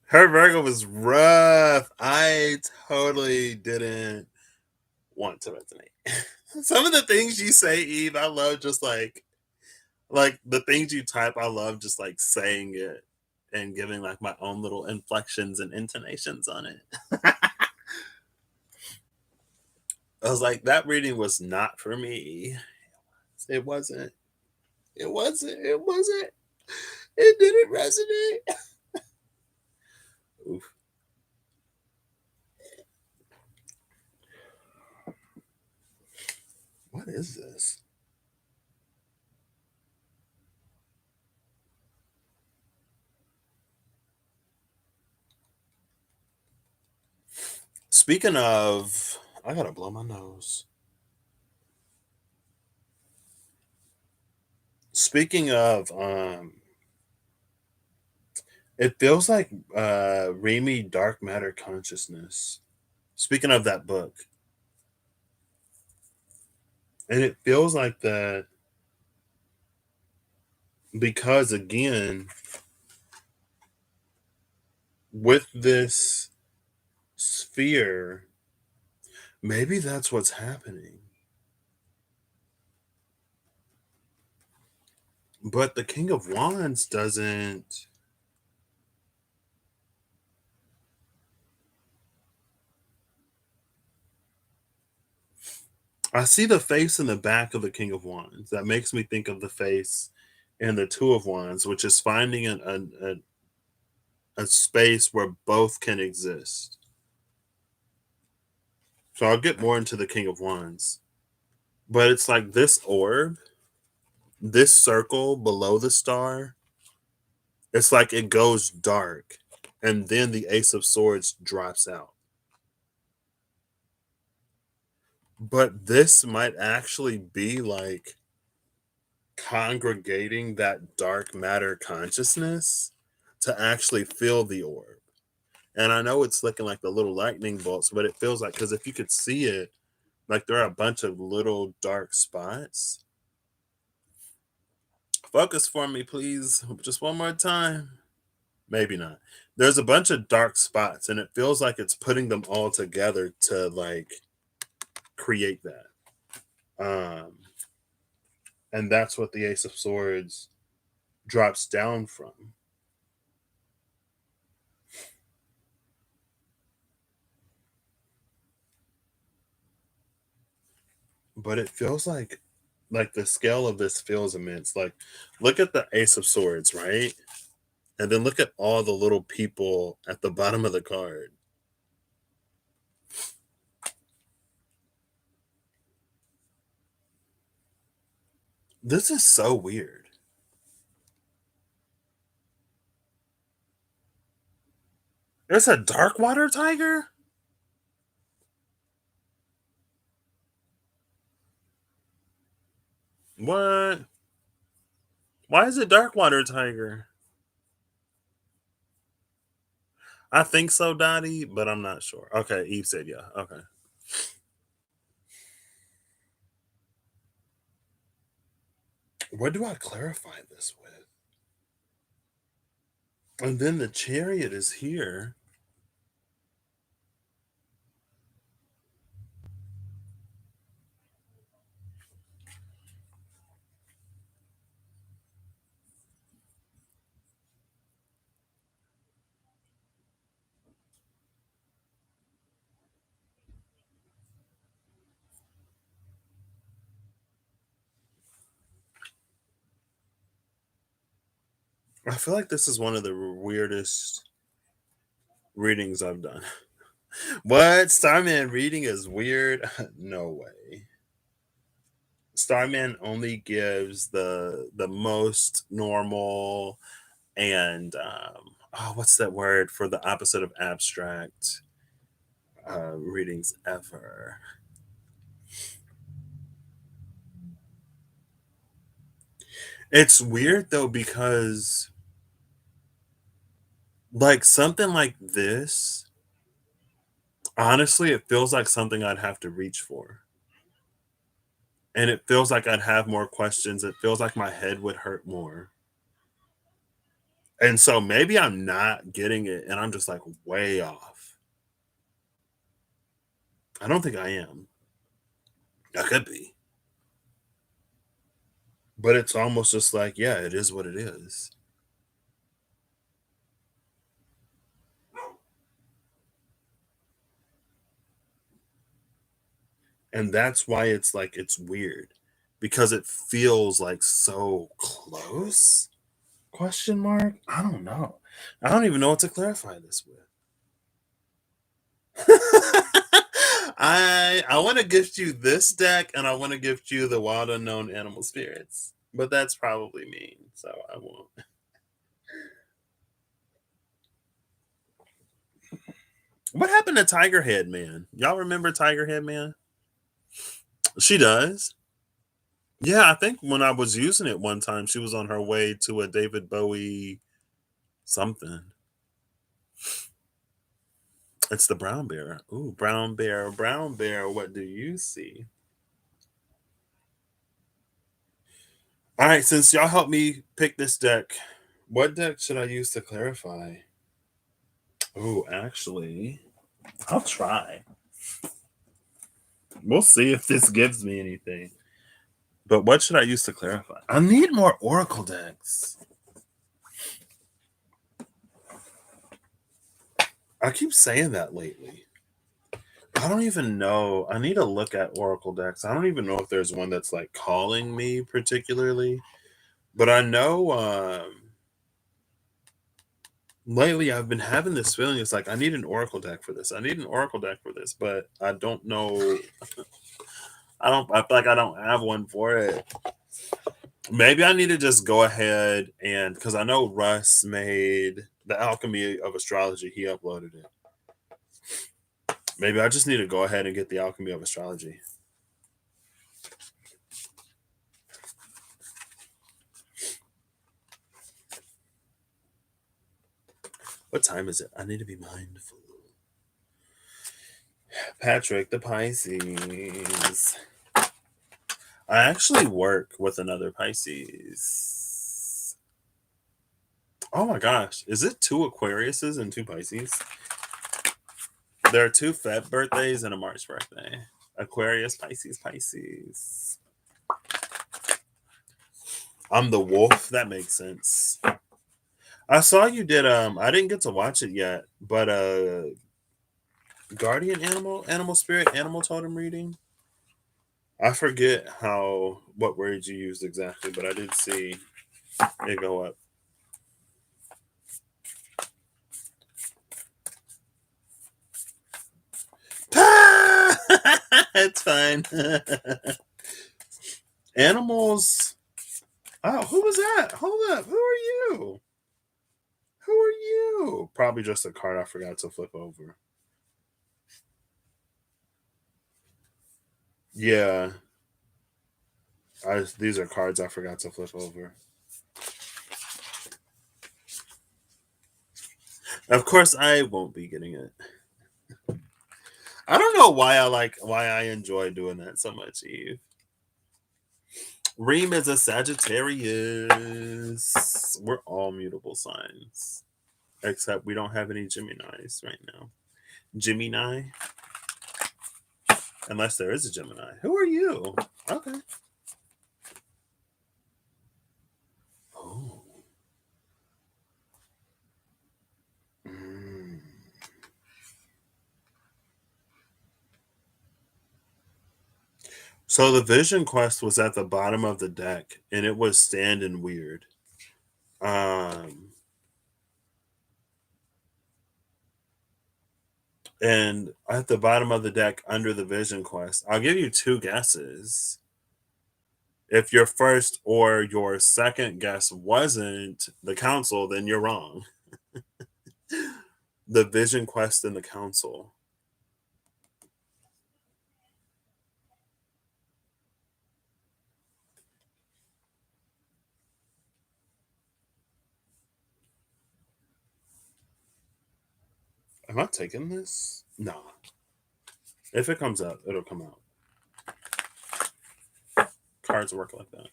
Her Virgo was rough. I totally didn't want to resonate. Some of the things you say, Eve, I love just like the things you type, I love just like saying it and giving like my own little inflections and intonations on it. I was like, that reading was not for me. It wasn't. It wasn't. It wasn't. It didn't resonate. Oof. What is this? Speaking of, I gotta blow my nose. Speaking of, it feels like Remy Dark Matter Consciousness. Speaking of that book, and it feels like that because again, with this sphere, maybe that's what's happening. But the King of Wands doesn't. I see the face in the back of the King of Wands. That makes me think of the face in the Two of Wands, which is finding a space where both can exist. So I'll get more into the King of Wands. But it's like this orb, this circle below the star, it's like it goes dark. And then the Ace of Swords drops out. But this might actually be like congregating that dark matter consciousness to actually feel the orb. And I know it's looking like the little lightning bolts, but it feels like because if you could see it, like there are a bunch of little dark spots. Focus for me, please. Just one more time. Maybe not. There's a bunch of dark spots, and it feels like it's putting them all together to like create that. Um, and that's what the Ace of Swords drops down from. But it feels like the scale of this feels immense. Like look at the Ace of Swords, right? And then look at all the little people at the bottom of the card. This is so weird. There's a dark water tiger? What? Why is it dark water tiger? I think so, Dottie, but I'm not sure. Okay, Eve said yeah. Okay. What do I clarify this with? And then the chariot is here. I feel like this is one of the weirdest readings I've done. What? Starman reading is weird? No way. Starman only gives the most normal and oh, what's that word for the opposite of abstract readings ever? It's weird though because like something like this, honestly, it feels like something I'd have to reach for. And it feels like I'd have more questions. It feels like my head would hurt more. And so maybe I'm not getting it and I'm just like way off. I don't think I am. I could be. But it's almost just like, yeah, it is what it is. And that's why it's like it's weird because it feels like so close. Question mark? I don't know. I don't even know what to clarify this with. I want to gift you this deck and I want to gift you the wild unknown animal spirits. But that's probably mean, so I won't. What happened to Tiger Head Man? Y'all remember Tiger Head Man? She does. Yeah, I think when I was using it one time, she was on her way to a David Bowie something. It's the brown bear. Ooh, brown bear, brown bear. What do you see? All right, since y'all helped me pick this deck, what deck should I use to clarify? Oh, actually, I'll try. We'll see if this gives me anything. But what should I use to clarify? I need more Oracle decks. I keep saying that lately. I don't even know. I need to look at Oracle decks. I don't even know if there's one that's like calling me particularly. But I know lately I've been having this feeling it's like I need an Oracle deck for this. I need an Oracle deck for this, but I don't know. I feel like I don't have one for it. Maybe I need to just go ahead and because I know Russ made the Alchemy of Astrology, he uploaded it. Maybe I just need to go ahead and get the Alchemy of Astrology. What time is it? I need to be mindful. Patrick the Pisces. I actually work with another Pisces. Oh my gosh. Is it two Aquariuses and two Pisces? There are two Feb birthdays and a March birthday. Aquarius, Pisces, Pisces. I'm the wolf. That makes sense. I saw you did I didn't get to watch it yet, but guardian animal, animal spirit, animal totem reading. I forget what words you used exactly, but I did see it go up. It's fine. Animals. Oh, who was that? Hold up. Who are you? Who are you? Probably just a card I forgot to flip over. Yeah. These are cards I forgot to flip over. Of course, I won't be getting it. I don't know why I enjoy doing that so much, Eve. Reem is a Sagittarius. We're all mutable signs, except we don't have any Geminis right now. Gemini, unless there is a Gemini. Who are you? Okay. Oh. Mm. So the Vision Quest was at the bottom of the deck, and it was standing weird. Um, and at the bottom of the deck under the Vision Quest, I'll give you two guesses. If your first or your second guess wasn't the council, then you're wrong. The Vision Quest and the council. Am I taking this? Nah. If it comes out, it'll come out. Cards work like that.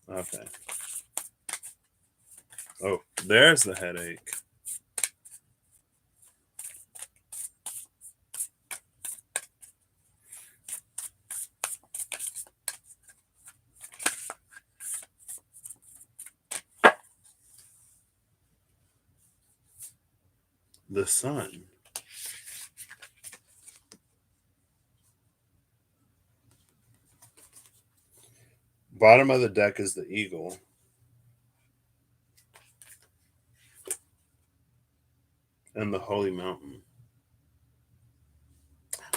Okay. Oh, there's the headache. The sun. Bottom of the deck is the eagle. And the holy mountain.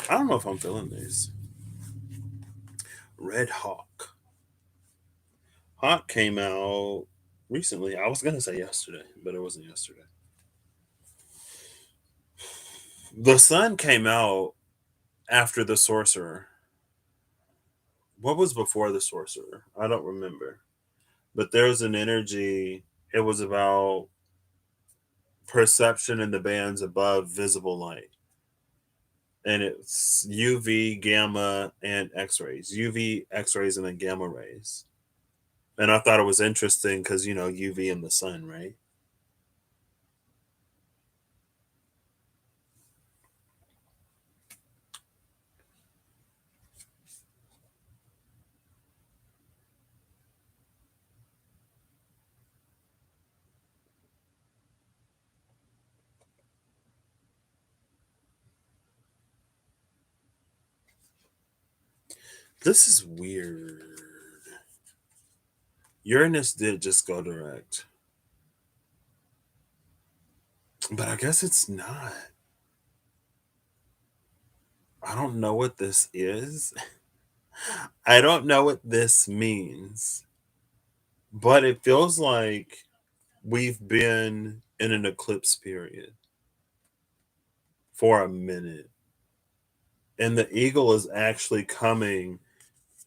I don't know if I'm feeling these. Red Hawk. Hawk came out recently. I was going to say yesterday, but it wasn't yesterday. The sun came out after the sorcerer. What was before the sorcerer? I don't remember. But there was an energy. It was about perception in the bands above visible light. And it's UV, gamma, and X rays. UV, X rays, and then gamma rays. And I thought it was interesting because, UV and the sun, right? This is weird. Uranus did just go direct. But I guess it's not. I don't know what this is. I don't know what this means. But it feels like we've been in an eclipse period for a minute. And the eagle is actually coming.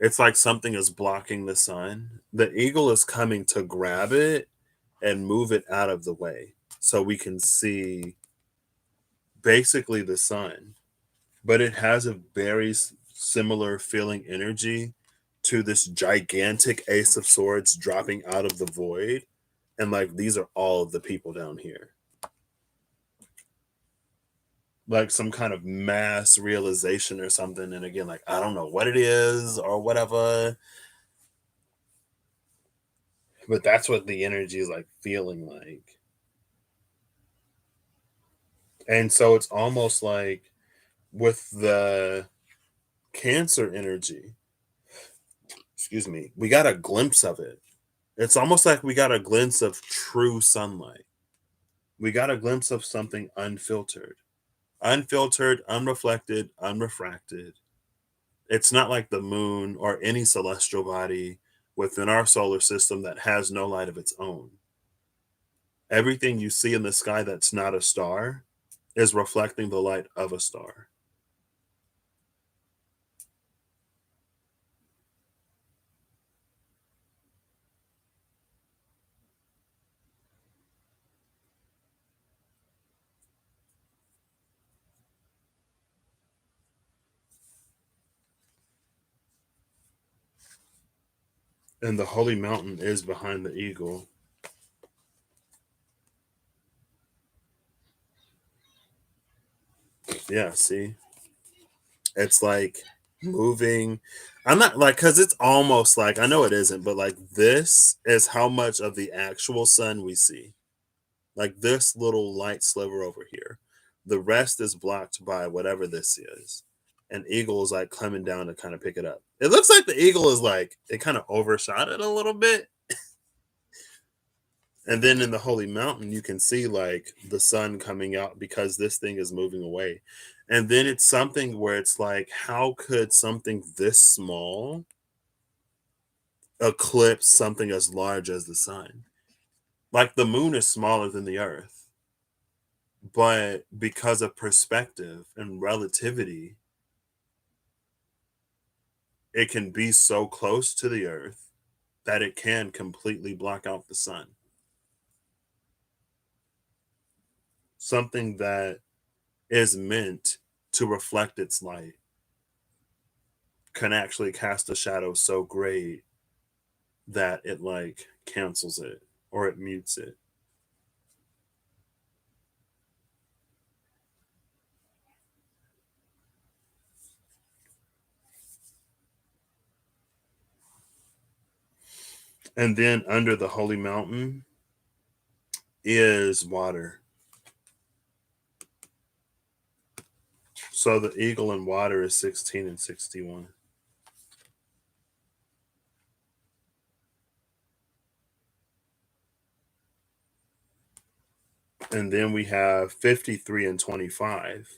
It's like something is blocking the sun. The eagle is coming to grab it and move it out of the way so we can see basically the sun. But it has a very similar feeling energy to this gigantic Ace of Swords dropping out of the void And like these are all of the people down here. Like some kind of mass realization or something. And again, like I don't know what it is or whatever, but that's what the energy is like feeling like. And so it's almost like with the Cancer energy, excuse me, we got a glimpse of it. It's almost like we got a glimpse of true sunlight. We got a glimpse of something unfiltered, unfiltered, unreflected, unrefracted. It's not like the moon or any celestial body within our solar system that has no light of its own. Everything you see in the sky that's not a star is reflecting the light of a star. And the holy mountain is behind the eagle. Yeah, see? It's like moving. I'm not like, because it's almost like, I know it isn't, but like this is how much of the actual sun we see. Like this little light sliver over here. The rest is blocked by whatever this is. And eagle is like coming down to kind of pick it up. It looks like the eagle is like, it kind of overshot it a little bit. And then in the holy mountain, you can see like the sun coming out because this thing is moving away. And then it's something where it's like, how could something this small eclipse something as large as the sun? Like the moon is smaller than the earth, but because of perspective and relativity, it can be so close to the earth that it can completely block out the sun. Something that is meant to reflect its light can actually cast a shadow so great that it like cancels it or it mutes it. And then under the holy mountain is water. So the eagle in water is 16 and 61. And then we have 53 and 25.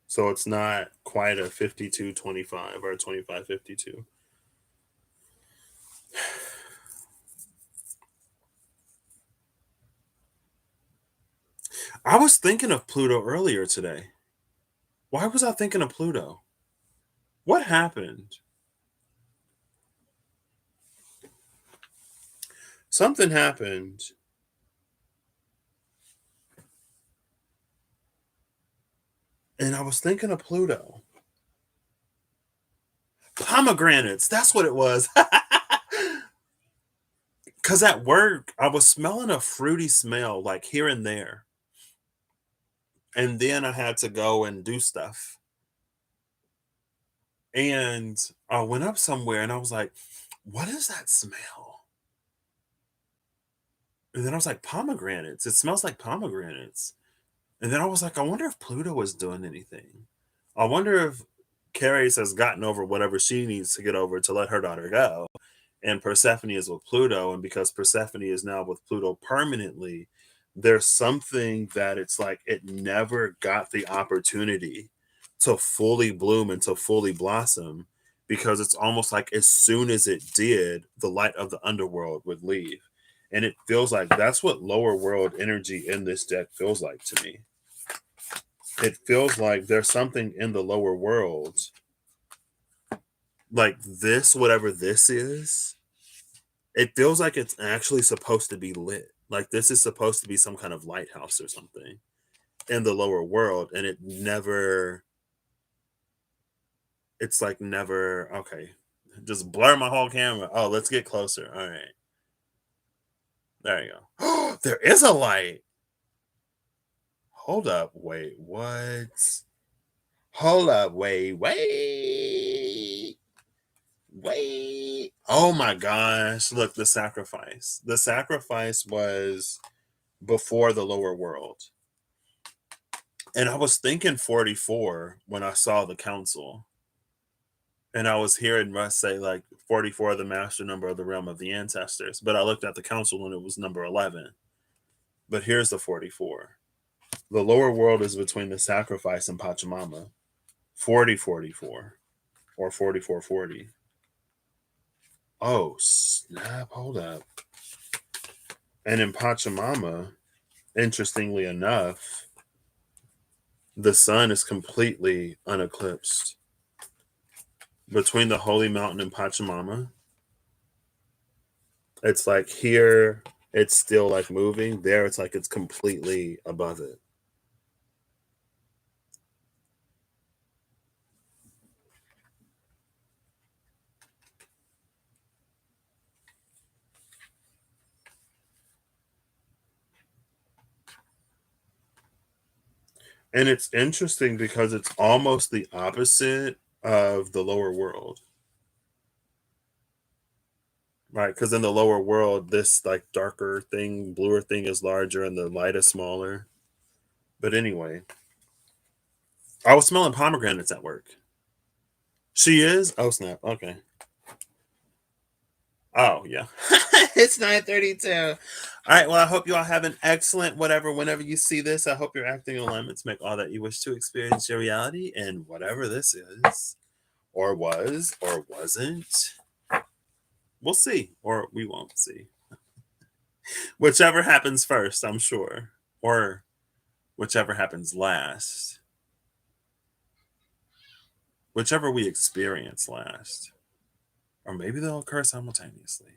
So it's not quite a 52-25 or a 25-52. I was thinking of Pluto earlier today. Why was I thinking of Pluto? What happened? Something happened. And I was thinking of Pluto. Pomegranates. That's what it was. Because at work, I was smelling a fruity smell like here and there. And then I had to go and do stuff. And I went up somewhere and I was like, what is that smell? And then I was like, pomegranates. It smells like pomegranates. And then I was like, I wonder if Pluto was doing anything. I wonder if Caries has gotten over whatever she needs to get over to let her daughter go. And Persephone is with Pluto. And because Persephone is now with Pluto permanently, there's something that it's like it never got the opportunity to fully bloom and to fully blossom because it's almost like as soon as it did, the light of the underworld would leave. And it feels like that's what lower world energy in this deck feels like to me. It feels like there's something in the lower worlds, like this, whatever this is, it feels like it's actually supposed to be lit. Like this is supposed to be some kind of lighthouse or something in the lower world. And it never, it's like never, okay. Just blur my whole camera. Oh, let's get closer. All right. There you go. There is a light. Hold up. Wait, what? Hold up. Wait. Oh my gosh. Look, the sacrifice. The sacrifice was before the lower world. And I was thinking 44 when I saw the council. And I was hearing Russ say like 44, the master number of the realm of the ancestors. But I looked at the council and it was number 11. But here's the 44. The lower world is between the sacrifice and Pachamama. 4044 or 4440. Oh, snap. Hold up. And in Pachamama, interestingly enough, the sun is completely uneclipsed. Between the holy mountain and Pachamama, it's like here, it's still like moving. There, it's like it's completely above it. And it's interesting because it's almost the opposite of the lower world. Right, because in the lower world, this like darker thing, bluer thing is larger and the light is smaller. But anyway, I was smelling pomegranates at work. She is? Oh snap. Okay. Oh yeah. It's 9:32. All right. Well, I hope you all have an excellent whatever. Whenever you see this, I hope you're acting in alignment to make all that you wish to experience your reality and whatever this is, or was, or wasn't. We'll see, or we won't see. Whichever happens first, I'm sure, or whichever happens last, whichever we experience last, or maybe they'll occur simultaneously.